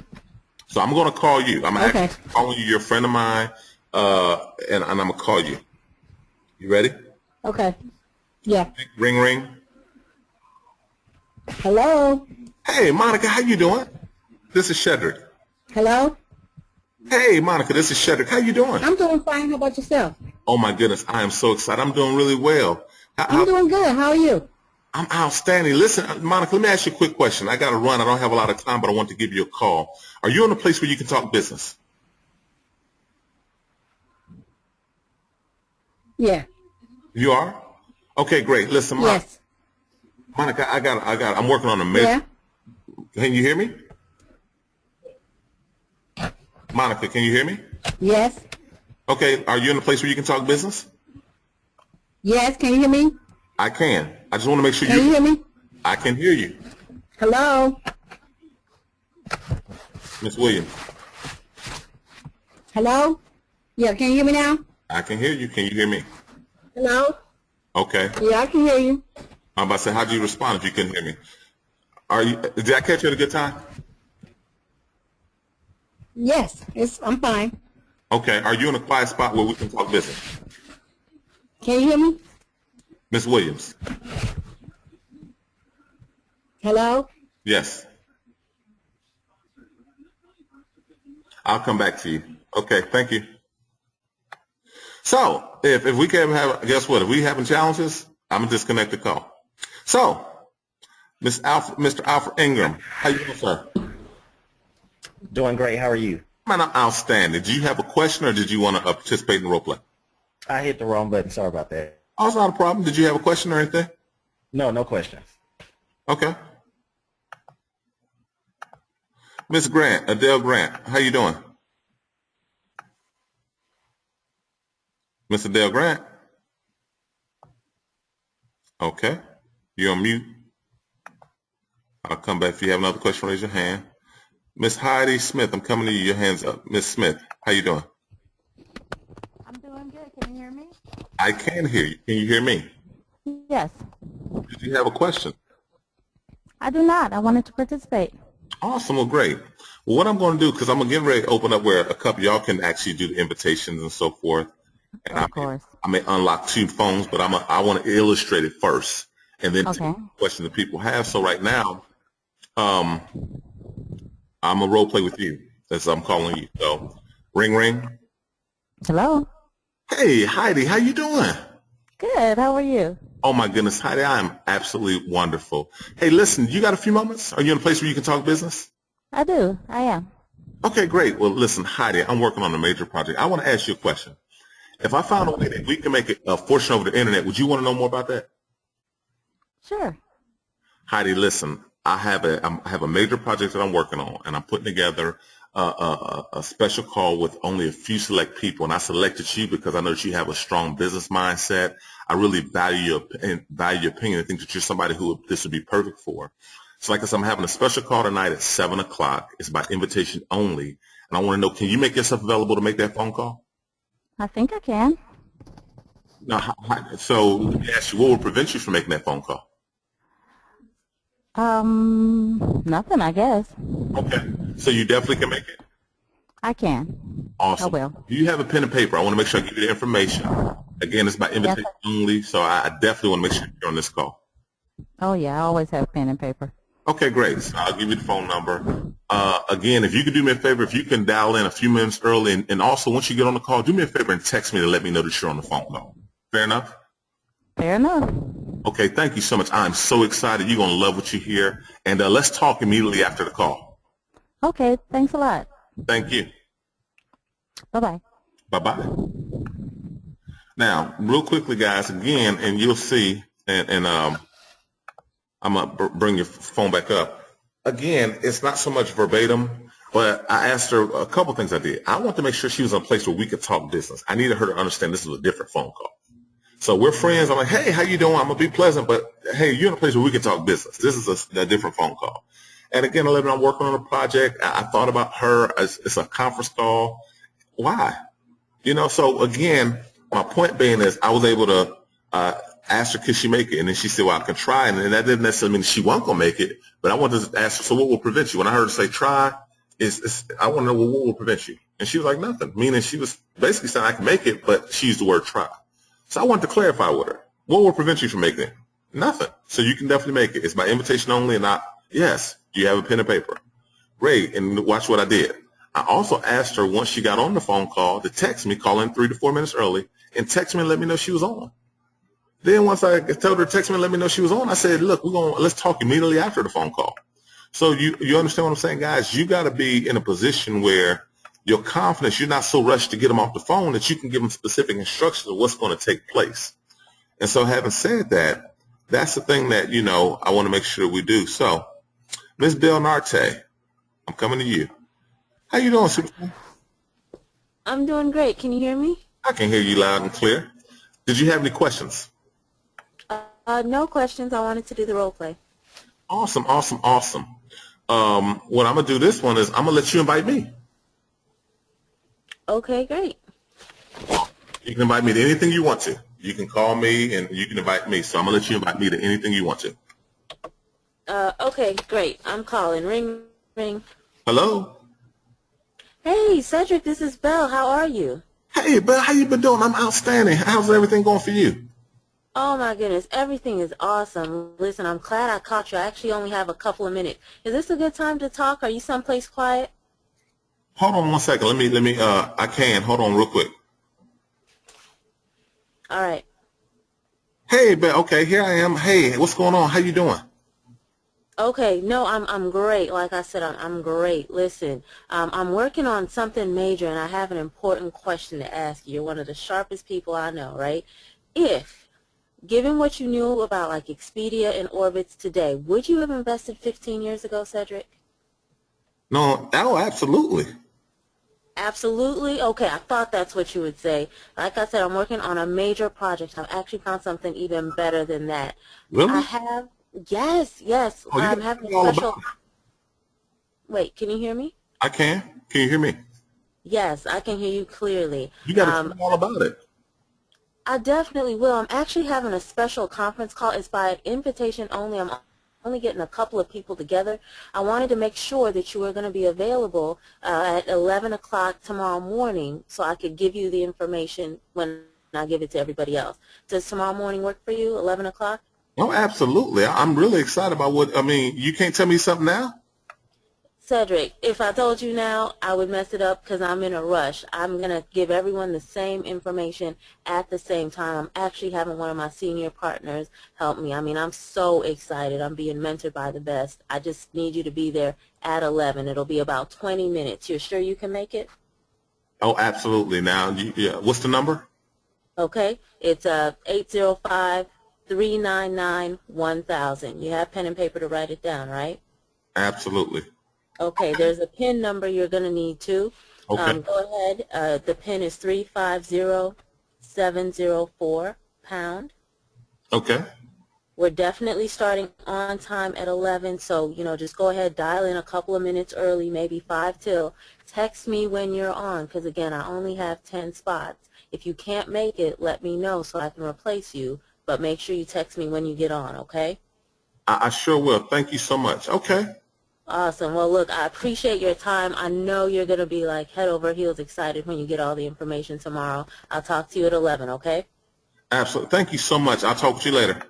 So I'm going to call you. I'm Okay. actually calling you. You're a friend of mine, and I'm gonna call you. You ready? Okay. Yeah. Ring ring. Hello. Hey, Monica, how you doing? This is Shedrick. Hello. Hey, Monica, this is Shedrick. How you doing? I'm doing fine. How about yourself? Oh my goodness, I am so excited. I'm doing really well. I'm doing good. How are you? I'm outstanding. Listen, Monica, let me ask you a quick question. I got to run. I don't have a lot of time, but I want to give you a call. Are you in a place where you can talk business? Yeah. You are? Okay, great. Listen, Yes. Monica, I'm working on a major. Yeah. Can you hear me? Monica, can you hear me? Yes. Okay, are you in a place where you can talk business? Yes. Can you hear me? I can. I just want to make sure Can you hear me? I can hear you. Hello. Miss Williams, Hello. Yeah. Can you hear me now? I can hear you. Can you hear me? Hello. Okay. Yeah, I can hear you. I'm about to say, how do you respond if you couldn't hear me? Did I catch you at a good time? Yes. I'm fine. Okay. Are you in a quiet spot where we can talk business? Can you hear me? Miss Williams. Hello. Yes. I'll come back to you. Okay. Thank you. So if we can have, guess what? If we having challenges, I'm gonna disconnect the call. So, Mr. Alfred Ingram, how you doing, sir? Doing great. How are you? Man, I'm outstanding. Do you have a question, or did you want to participate in the role play? I hit the wrong button. Sorry about that. Oh, it's not a problem. Did you have a question or anything? No, no questions. Okay. Miss Grant, Adele Grant, how you doing? Miss Adele Grant? Okay. You're on mute. I'll come back. If you have another question, raise your hand. Miss Heidi Smith, I'm coming to you. Your hand's up. Miss Smith, how you doing? I'm doing good. Can you hear me? I can hear you. Can you hear me? Yes. Did you have a question? I do not. I wanted to participate. Awesome. Well, great. Well, what I'm going to do, because I'm going to get ready to open up where a couple of y'all can actually do the invitations and so forth. And Of course. I may unlock 2 phones, but I want to illustrate it first and then take Okay. questions that people have. So right now, I'm a role play with you as I'm calling you. So ring ring. Hello. Hey, Heidi, how you doing? Good. How are you? Oh my goodness, Heidi, I am absolutely wonderful. Hey, listen, you got a few moments? Are you in a place where you can talk business? I do. I am. Okay, great. Well, listen, Heidi, I'm working on a major project. I want to ask you a question. If I found a way that we can make a fortune over the internet, would you want to know more about that? Sure. Heidi, listen, I have a major project that I'm working on, and I'm putting together a special call with only a few select people. And I selected you because I know that you have a strong business mindset. I really value your opinion. I think that you're somebody who this would be perfect for. So like I said, I'm having a special call tonight at 7 o'clock. It's by invitation only. And I want to know, can you make yourself available to make that phone call? I think I can. Now, so let me ask you, what would prevent you from making that phone call? Nothing, I guess. Okay. So you definitely can make it? I can. Awesome. I will. Do you have a pen and paper? I want to make sure I give you the information. Again, it's by invitation only, so I definitely want to make sure you're on this call. Oh, yeah. I always have pen and paper. Okay, great. So I'll give you the phone number. Again, if you could do me a favor, if you can dial in a few minutes early, and also once you get on the call, do me a favor and text me to let me know that you're on the phone call. Fair enough? Fair enough. Okay, thank you so much. I'm so excited. You're going to love what you hear. And let's talk immediately after the call. Okay. Thanks a lot. Thank you. Bye-bye. Bye-bye. Now, real quickly, guys, again, and you'll see, and I'm going to bring your phone back up. Again, it's not so much verbatim. But I asked her a couple things I did. I want to make sure she was in a place where we could talk business. I needed her to understand this was a different phone call. So we're friends. I'm like, hey, how you doing? I'm going to be pleasant, but hey, you're in a place where we can talk business. This is a different phone call. And again, 11, I'm working on a project. I thought about her. It's a conference call. Why? You know, so again, my point being is I was able to ask her, could she make it? And then she said, well, I can try. And then that didn't necessarily mean she wasn't going to make it, but I wanted to ask her, so what will prevent you? When I heard her say try, I want to know, well, what will prevent you? And she was like, nothing, meaning she was basically saying I can make it, but she used the word try. So I wanted to clarify with her, what will prevent you from making it? Nothing. So you can definitely make it. It's by invitation only and not, yes, do you have a pen and paper? Great, and watch what I did. I also asked her once she got on the phone call to text me, call in 3 to 4 minutes early, and text me and let me know she was on. Then once I told her to text me and let me know she was on, I said, look, let's talk immediately after the phone call. So you understand what I'm saying, guys? You got to be in a position where your confidence, you're not so rushed to get them off the phone that you can give them specific instructions of what's going to take place. And so having said that, that's the thing that, you know, I want to make sure we do. So, Ms. Bell Narte, I'm coming to you. How you doing, Superman? I'm doing great. Can you hear me? I can hear you loud and clear. Did you have any questions? No questions. I wanted to do the role play. Awesome, awesome, awesome. What I'm going to do this one is I'm going to let you invite me. Okay, great. You can invite me to anything you want to. You can call me and you can invite me. So I'm going to let you invite me to anything you want to. Okay, great. I'm calling. Ring, ring. Hello? Hey, Cedric, this is Belle. How are you? Hey, Belle, how you been doing? I'm outstanding. How's everything going for you? Oh, my goodness. Everything is awesome. Listen, I'm glad I caught you. I actually only have a couple of minutes. Is this a good time to talk? Are you someplace quiet? Hold on one second. Let me, I can. Hold on real quick. All right. Hey, Belle, okay, here I am. Hey, what's going on? How you doing? Okay, no, I'm great. Like I said, I'm great. Listen, I'm working on something major, and I have an important question to ask you. You're one of the sharpest people I know, right? Given what you knew about like Expedia and Orbitz today, would you have invested 15 years ago, Cedric? No, absolutely. Absolutely? Okay, I thought that's what you would say. Like I said, I'm working on a major project. I've actually found something even better than that. Really? I have, yes. Oh, you I'm gotta having tell me all a about special, it. wait, can you hear me? I can. Can you hear me? Yes, I can hear you clearly. You got to tell me all about it. I definitely will. I'm actually having a special conference call. It's by invitation only. I'm only getting a couple of people together. I wanted to make sure that you were going to be available at 11 o'clock tomorrow morning so I could give you the information when I give it to everybody else. Does tomorrow morning work for you, 11 o'clock? Oh, absolutely. I'm really excited about you can't tell me something now? Cedric, if I told you now, I would mess it up because I'm in a rush. I'm going to give everyone the same information at the same time. I'm actually having one of my senior partners help me. I mean, I'm so excited. I'm being mentored by the best. I just need you to be there at 11. It'll be about 20 minutes. You're sure you can make it? Oh, absolutely. Now, yeah. What's the number? Okay. It's 805-399-1000. You have pen and paper to write it down, right? Absolutely. Okay, there's a PIN number you're going to need too. Okay. Go ahead. The PIN is 350704 pound. Okay. We're definitely starting on time at 11, so, just go ahead, dial in a couple of minutes early, maybe 5 till. Text me when you're on, because, again, I only have 10 spots. If you can't make it, let me know so I can replace you, but make sure you text me when you get on, okay? I sure will. Thank you so much. Okay. Awesome. Well, look, I appreciate your time. I know you're going to be like head over heels excited when you get all the information tomorrow. I'll talk to you at 11, okay? Absolutely. Thank you so much. I'll talk to you later.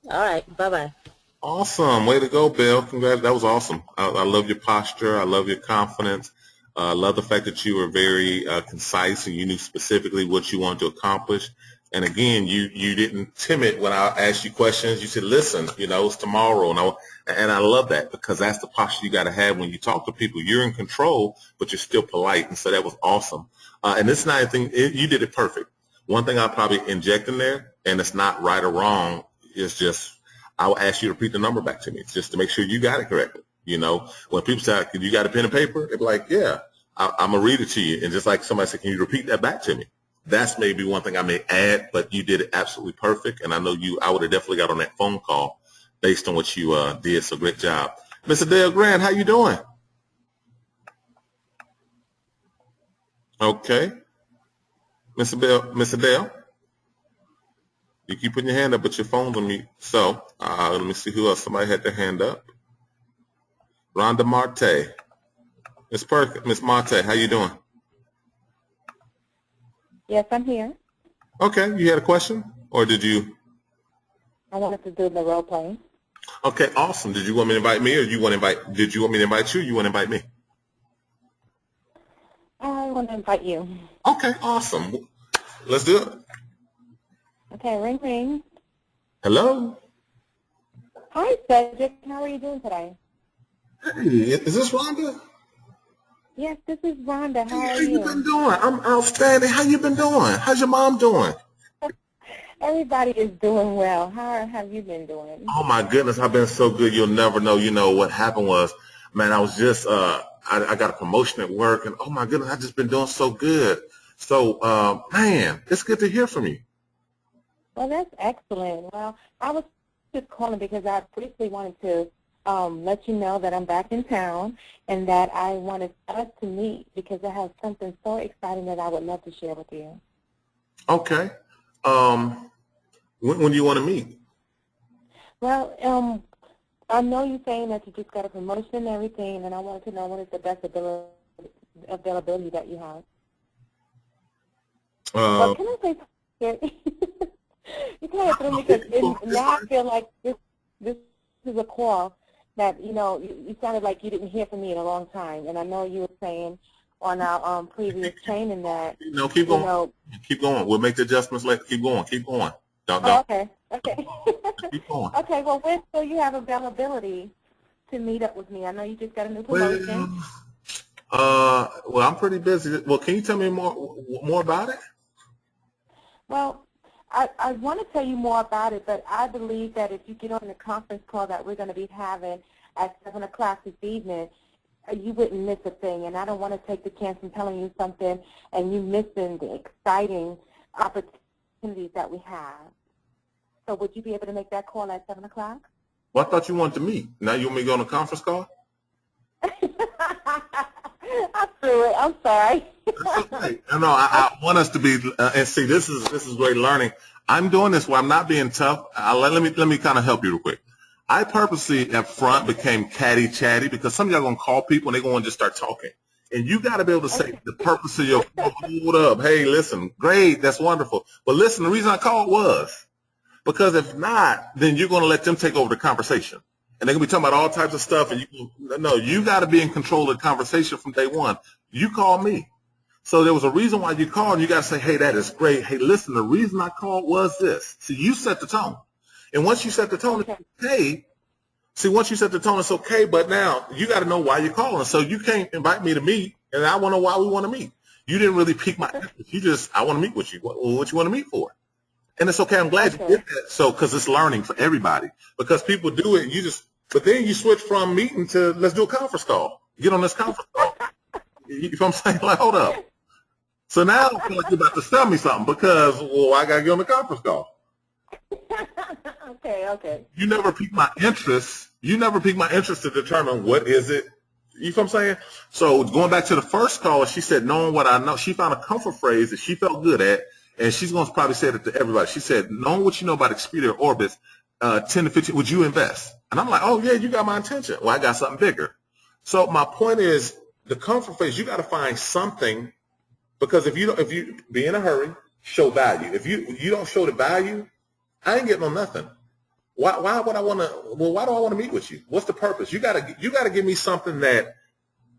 All right. Bye-bye. Awesome. Way to go, Bill. Congrats. That was awesome. I love your posture. I love your confidence. I love the fact that you were very concise and you knew specifically what you wanted to accomplish. And again, you didn't timid when I asked you questions. You said, listen, it's tomorrow. And I love that because that's the posture you got to have when you talk to people. You're in control, but you're still polite. And so that was awesome. And this is not anything, you did it perfect. One thing I'll probably inject in there, and it's not right or wrong, is just I will ask you to repeat the number back to me just to make sure you got it correctly. You know, when people say, "You got a pen and paper?" They're like, "Yeah, I'm gonna read it to you." And just like somebody said, "Can you repeat that back to me?" That's maybe one thing I may add, but you did it absolutely perfect. And I know I would have definitely got on that phone call based on what you did. So great job, Mr. Dale Grant. How you doing? Okay, Mr. Dale. You keep putting your hand up, but your phone's on mute. So let me see who else. Somebody had their hand up. Rhonda Marte. Miss Marte, how you doing? Yes, I'm here. Okay, you had a question, or did you? I wanted to do the role play. Okay, awesome. Did you want me to invite me, or you want to invite? Did you want me to invite you, or you want to invite me? I want to invite you. Okay, awesome. Let's do it. Okay, ring ring. Hello. Hi, Cedric. How are you doing today? Hey, is this Rhonda? Yes, this is Rhonda. How Hey, are how you you? been doing? I'm outstanding. How you been doing? How's your mom doing? Everybody is doing well. How have you been doing? Oh my goodness, I've been so good. You'll never know. You know what happened was, man, I was just I got a promotion at work, and oh my goodness, I just been doing so good. So man, it's good to hear from you. Well, that's excellent. Well, I was just calling because I briefly wanted to let you know that I'm back in town and that I wanted us to meet because I have something so exciting that I would love to share with you. Okay. When do you want to meet? Well, I know you're saying that you just got a promotion and everything, and I wanted to know what is the best availability that you have. But can I say something? You kind of threw me because now I feel like this is a call that, you know, you sounded like you didn't hear from me in a long time. And I know you were saying on our previous training that, No, keep going. Keep going. We'll make the adjustments later. Keep going. Keep going. Don't. Okay. Keep going. Okay, well, when will you have availability to meet up with me? I know you just got a new promotion. Well, I'm pretty busy. Well, can you tell me more about it? Well, I want to tell you more about it, but I believe that if you get on the conference call that we're going to be having at 7 o'clock this evening, you wouldn't miss a thing. And I don't want to take the chance in telling you something and you missing the exciting opportunities that we have. So would you be able to make that call at 7 o'clock? Well, I thought you wanted to meet. Now you want me to go on a conference call? I threw it. I'm sorry. That's okay. No, I want us to be, and see, this is great learning. I'm doing this where I'm not being tough. Let me kind of help you real quick. I purposely up front became chatty because some of y'all gonna call people and they're gonna just start talking. And you got to be able to say the purpose of your call. Hold up, hey, listen, great, that's wonderful. But listen, the reason I called was because if not, then you're gonna let them take over the conversation. And they're going to be talking about all types of stuff. And you got to be in control of the conversation from day one. You call me. So there was a reason why you called. And you got to say, hey, that is great. Hey, listen, the reason I called was this. See, you set the tone. And once you set the tone, it's okay. See, once you set the tone, it's okay. But now you got to know why you're calling. So you can't invite me to meet. And I want to know why we want to meet. You didn't really pique my interest. You just, I want to meet with you. What you want to meet for? And it's okay. I'm glad you did that. So, because it's learning for everybody. Because people do it, but then you switch from meeting to let's do a conference call. Get on this conference call. You know what I'm saying? Like, hold up. So now I feel like you're about to tell me something because, well, I got to get on the conference call. Okay. You never piqued my interest. You never piqued my interest to determine what is it. You know what I'm saying? So going back to the first call, she said, knowing what I know, she found a comfort phrase that she felt good at. And she's going to probably say it to everybody. She said, knowing what you know about Expedia orbits, 10 to 15, would you invest? And I'm like, oh, yeah, you got my attention. Well, I got something bigger. So my point is the comfort phase, you got to find something because if you be in a hurry, show value. If you don't show the value, I ain't getting on nothing. Why would I want to, well, why do I want to meet with you? What's the purpose? You got to give me something that,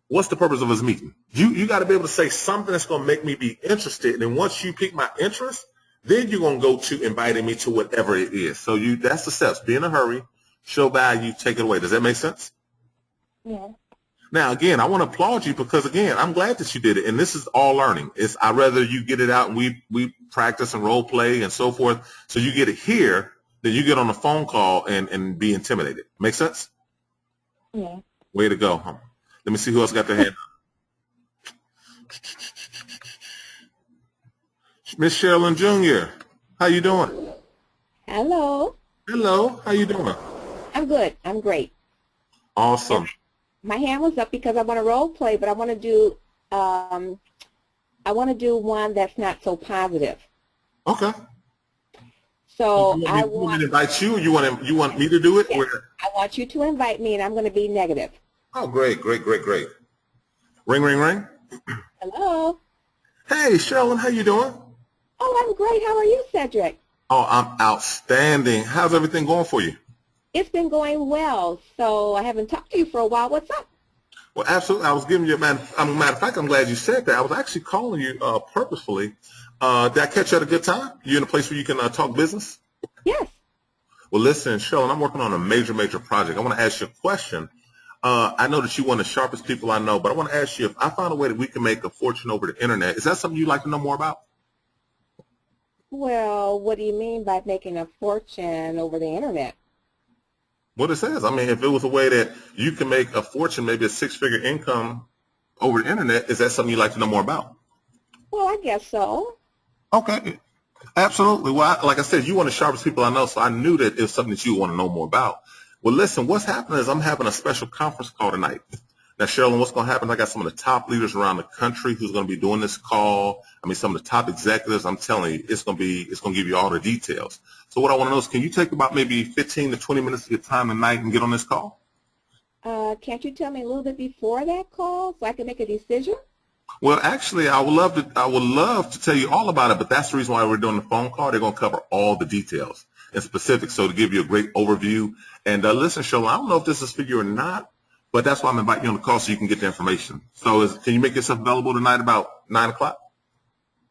what's the purpose of us meeting? You got to be able to say something that's going to make me be interested. And once you pique my interest, then you're going to go to inviting me to whatever it is. So that's the steps. Be in a hurry, show value, take it away. Does that make sense? Yeah. Now, again, I want to applaud you because, again, I'm glad that you did it. And this is all learning. I'd rather you get it out and we practice and role play and so forth. So you get it here, then you get on a phone call and be intimidated. Make sense? Yeah. Way to go. Let me see who else got their hand up. Miss Sherilyn Jr., how you doing? Hello. Hello, how you doing? I'm good. I'm great. Awesome. My hand was up because I want to role play, but I want to do one that's not so positive. Okay. So you want me to invite you, or you want me to do it? Yes, I want you to invite me, and I'm going to be negative. Oh, great. Ring, ring, ring. Hello. Hey, Sherilyn, how you doing? Oh, I'm great. How are you, Cedric? Oh, I'm outstanding. How's everything going for you? It's been going well. So I haven't talked to you for a while. What's up? Well, absolutely. I was giving you a matter of fact, I'm glad you said that. I was actually calling you purposefully. Did I catch you at a good time? You in a place where you can talk business? Yes. Well, listen, Sherilyn, I'm working on a major project. I want to ask you a question. I know that you're one of the sharpest people I know, but I want to ask you, if I found a way that we can make a fortune over the internet, is that something you'd like to know more about? Well, what do you mean by making a fortune over the internet? What it says. I mean, if it was a way that you can make a fortune, maybe a six-figure income over the internet, is that something you'd like to know more about? Well, I guess so. Okay. Absolutely. Well, like I said, you're one of the sharpest people I know, so I knew that it was something that you want to know more about. Well, listen, what's happening is I'm having a special conference call tonight. Now, Sherilyn, what's going to happen? I got some of the top leaders around the country who's going to be doing this call. I mean, some of the top executives. I'm telling you, it's going to give you all the details. So what I want to know is, can you take about maybe 15 to 20 minutes of your time tonight and get on this call? Can't you tell me a little bit before that call so I can make a decision? Well, actually, I would love to tell you all about it, but that's the reason why we're doing the phone call. They're going to cover all the details and specifics, so to give you a great overview. And listen, Sherilyn, I don't know if this is for you or not, but that's why I'm inviting you on the call so you can get the information. So can you make yourself available tonight about 9 o'clock?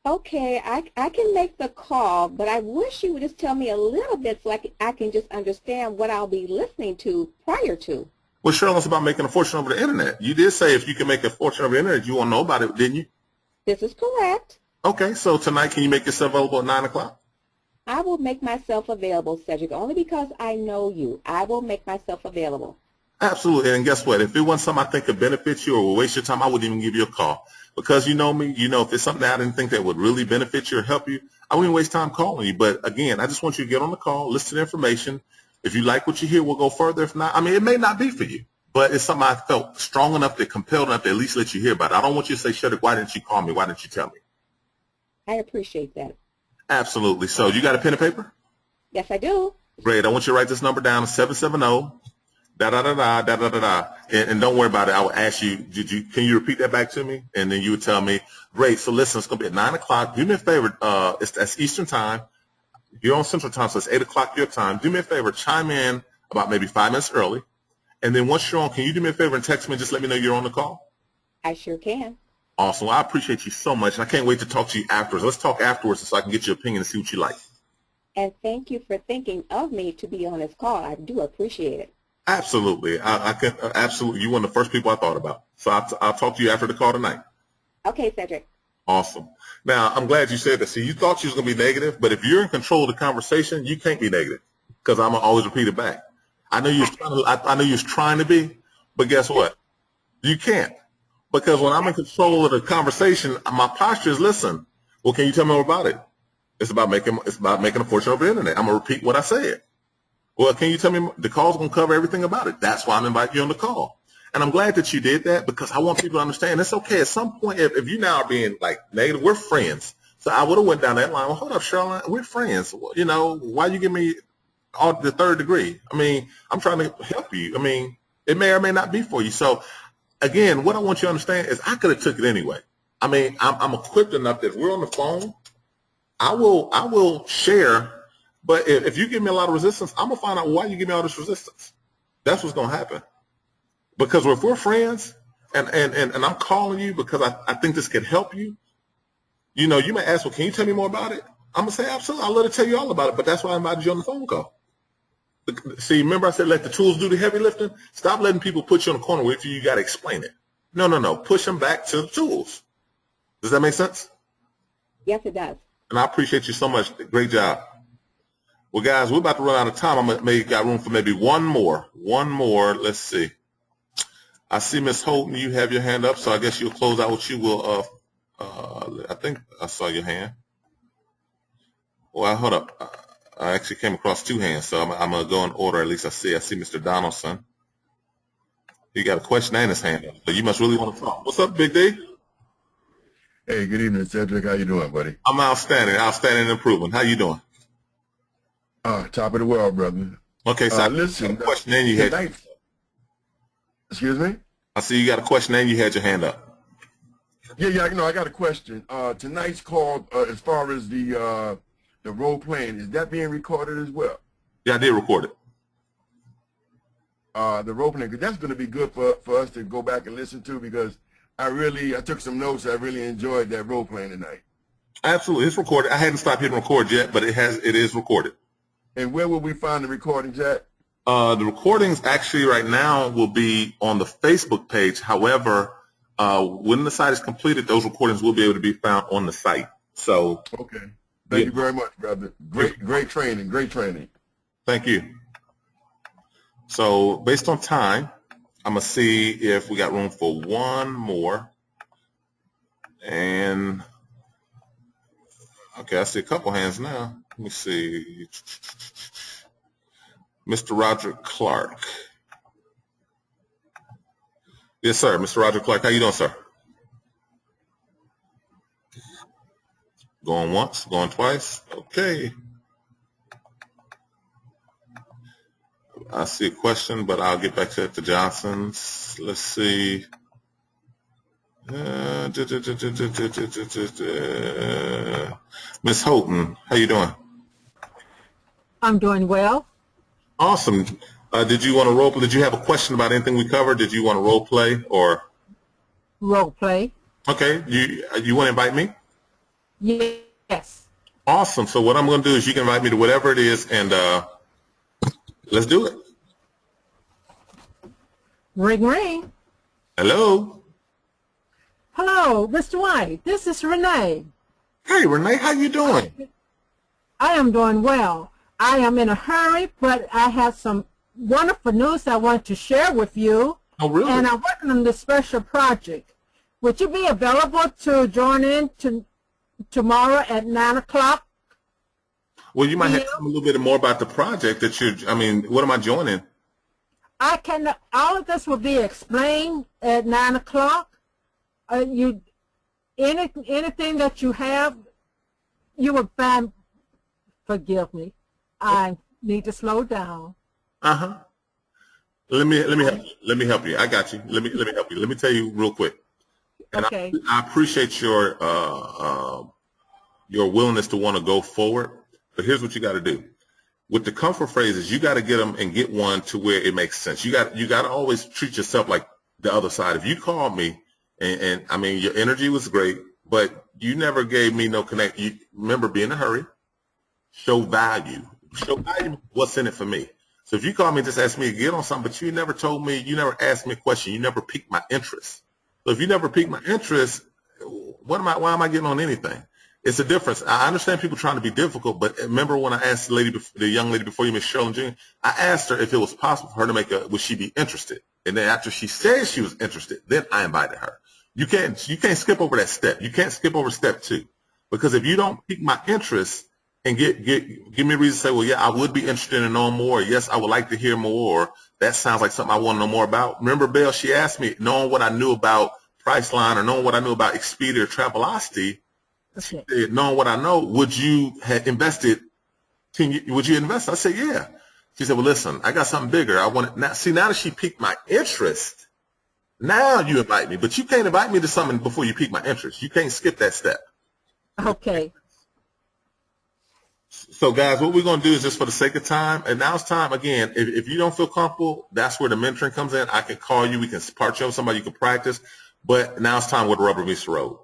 Okay, I can make the call, but I wish you would just tell me a little bit so I can just understand what I'll be listening to prior to. Well, Sherilyn, it's about making a fortune over the internet. You did say if you can make a fortune over the internet, you want to know about it, didn't you? This is correct. Okay, so tonight, can you make yourself available at 9 o'clock? I will make myself available, Cedric, only because I know you. I will make myself available. Absolutely, and guess what? If it wasn't something I think could benefit you or will waste your time, I wouldn't even give you a call. Because you know me, you know if it's something that I didn't think that would really benefit you or help you, I wouldn't waste time calling you. But again, I just want you to get on the call, listen to the information. If you like what you hear, we'll go further. If not, I mean, it may not be for you, but it's something I felt strong enough, that compelled enough to at least let you hear about it. I don't want you to say, Shudder, why didn't you call me? Why didn't you tell me? I appreciate that. Absolutely. So you got a pen and paper? Yes, I do. Great. I want you to write this number down, 770. And don't worry about it. I will ask you, can you repeat that back to me? And then you would tell me, great. So listen, it's going to be at 9 o'clock. Do me a favor. That's Eastern time. You're on Central time, so it's 8 o'clock your time. Do me a favor. Chime in about maybe 5 minutes early. And then once you're on, can you do me a favor and text me and just let me know you're on the call? I sure can. Awesome. Well, I appreciate you so much. And I can't wait to talk to you afterwards. Let's talk afterwards so I can get your opinion and see what you like. And thank you for thinking of me to be on this call. I do appreciate it. Absolutely. I can absolutely. You're one of the first people I thought about. So I'll talk to you after the call tonight. Okay, Cedric. Awesome. Now, I'm glad you said that. See, you thought you was going to be negative, but if you're in control of the conversation, you can't be negative because I'm going to always repeat it back. I know you was trying to be, but guess what? You can't. Because when I'm in control of the conversation, my posture is, listen, well, can you tell me more about it? It's about making a fortune over the internet. I'm going to repeat what I said. Well, can you tell me, the call's going to cover everything about it. That's why I'm inviting you on the call. And I'm glad that you did that because I want people to understand it's okay. At some point, if you now are being like negative, we're friends. So I would have went down that line. Well, hold up, Sherilyn, we're friends. You know, why you give me all the third degree? I mean, I'm trying to help you. I mean, it may or may not be for you. So again, what I want you to understand is I could have took it anyway. I mean, I'm equipped enough that if we're on the phone, I will share. But if you give me a lot of resistance, I'm going to find out why you give me all this resistance. That's what's going to happen. Because if we're friends and I'm calling you because I think this could help you, you know, you may ask, well, can you tell me more about it? I'm going to say, absolutely. I'll let her tell you all about it. But that's why I invited you on the phone call. See, remember I said let the tools do the heavy lifting? Stop letting people put you in a corner with you. You got to explain it. No. Push them back to the tools. Does that make sense? Yes, it does. And I appreciate you so much. Great job. Well, guys, we're about to run out of time. I'm going to got room for maybe one more. Let's see. I see Miss Holton, you have your hand up, so I guess you'll close out what you will. I think I saw your hand. Well, hold up. I actually came across two hands, so I'm going to go in order. At least I see Mr. Donaldson. He got a question and his hand up, so you must really want to talk. What's up, Big D? Hey, good evening, Cedric. How you doing, buddy? I'm outstanding and improving. How you doing? Top of the world, brother. Okay, so listen, I got a question and you had. Excuse me? I see you got a question and you had your hand up. Yeah, I got a question. Tonight's call, as far as the role playing, is that being recorded as well? Yeah, I did record it. The role playing, because that's going to be good for us to go back and listen to, because I took some notes. I really enjoyed that role playing tonight. Absolutely, it's recorded. I hadn't stopped hitting record yet, but it is recorded. And where will we find the recordings at? The recordings actually right now will be on the Facebook page. However, when the site is completed, those recordings will be able to be found on the site. So okay, thank you very much, brother. Great training. Thank you. So based on time, I'm gonna see if we got room for one more. And okay, I see a couple hands now. Let me see. Mr. Roger Clark. Yes, sir. Mr. Roger Clark, how you doing, sir? Going once, going twice. Okay. I see a question, but I'll get back to it to Johnson's. Let's see. Miss Houghton, how you doing? I'm doing well. Awesome. Did you want to role play? Did you have a question about anything we covered? Did you want to role play or? Role play. Okay. You want to invite me? Yes. Awesome. So what I'm going to do is you can invite me to whatever it is, and let's do it. Ring, ring. Hello. Hello, Mr. White. This is Renee. Hey, Renee. How you doing? I am doing well. I am in a hurry, but I have some wonderful news I want to share with you. Oh, really? And I'm working on this special project. Would you be available to join in tomorrow at 9 o'clock? Well, you might have to tell me a little bit more about the project that what am I joining? All of this will be explained at 9 o'clock. Anything that you have, you will find, forgive me, I need to slow down. Uh-huh. Let me help you. I got you. Let me help you. Let me tell you real quick. And okay. I appreciate your willingness to want to go forward. But here's what you got to do. With the comfort phrases, you got to get them and get one to where it makes sense. You got to always treat yourself like the other side. If you called me and I mean your energy was great, but you never gave me no connect. You remember, be in a hurry. Show value. Show value. What's in it for me? So if you call me and just ask me to get on something, but you never told me, you never asked me a question, you never piqued my interest. So if you never piqued my interest, why am I getting on anything? It's a difference. I understand people trying to be difficult, but remember when I asked the young lady before you, Miss Sherlyn Jr., I asked her if it was possible for her to would she be interested? And then after she said she was interested, then I invited her. You can't skip over that step. You can't skip over step 2. Because if you don't pique my interest, and give me a reason to say, well, yeah, I would be interested in knowing more. Yes, I would like to hear more. Or that sounds like something I want to know more about. Remember, Belle, she asked me, knowing what I knew about Priceline or knowing what I knew about Expedia or Travelocity, okay. she said, knowing what I know, would you have invested? Would you invest? I said, yeah. She said, well, listen, I got something bigger. I want it now. See, now that she piqued my interest, now you invite me. But you can't invite me to something before you pique my interest. You can't skip that step. Okay. So, guys, what we're going to do is just for the sake of time, and now it's time, again, if you don't feel comfortable, that's where the mentoring comes in. I can call you. We can part you with somebody. You can practice. But now it's time where the rubber meets the road.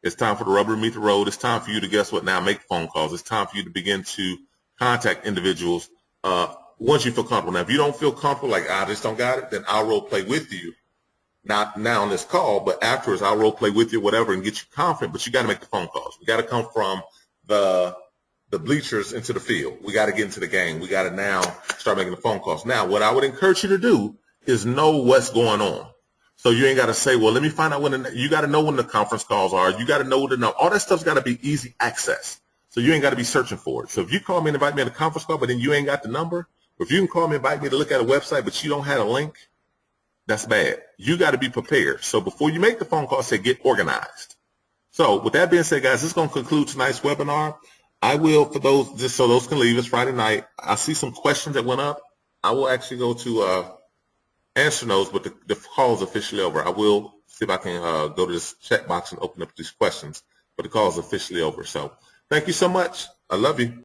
It's time for the rubber to meet the road. It's time for you to, guess what, now make phone calls. It's time for you to begin to contact individuals once you feel comfortable. Now, if you don't feel comfortable, like I just don't got it, then I'll role play with you. Not now on this call, but afterwards I'll role play with you, whatever, and get you confident. But you got to make the phone calls. We got to come from the bleachers into the field. We got to get into the game. We got to now start making the phone calls. Now, what I would encourage you to do is know what's going on. So you ain't got to say, well, let me find out when you got to know when the conference calls are. You got to know what all that stuff's got to be easy access. So you ain't got to be searching for it. So if you call me and invite me on a conference call, but then you ain't got the number, or if you can call me and invite me to look at a website, but you don't have a link, that's bad. You got to be prepared. So before you make the phone call, say get organized. So with that being said, guys, this is going to conclude tonight's webinar. I will, for those, just so those can leave, it's Friday night. I see some questions that went up. I will actually go to answer those, but the call is officially over. I will see if I can go to this chat box and open up these questions, but the call is officially over. So thank you so much. I love you.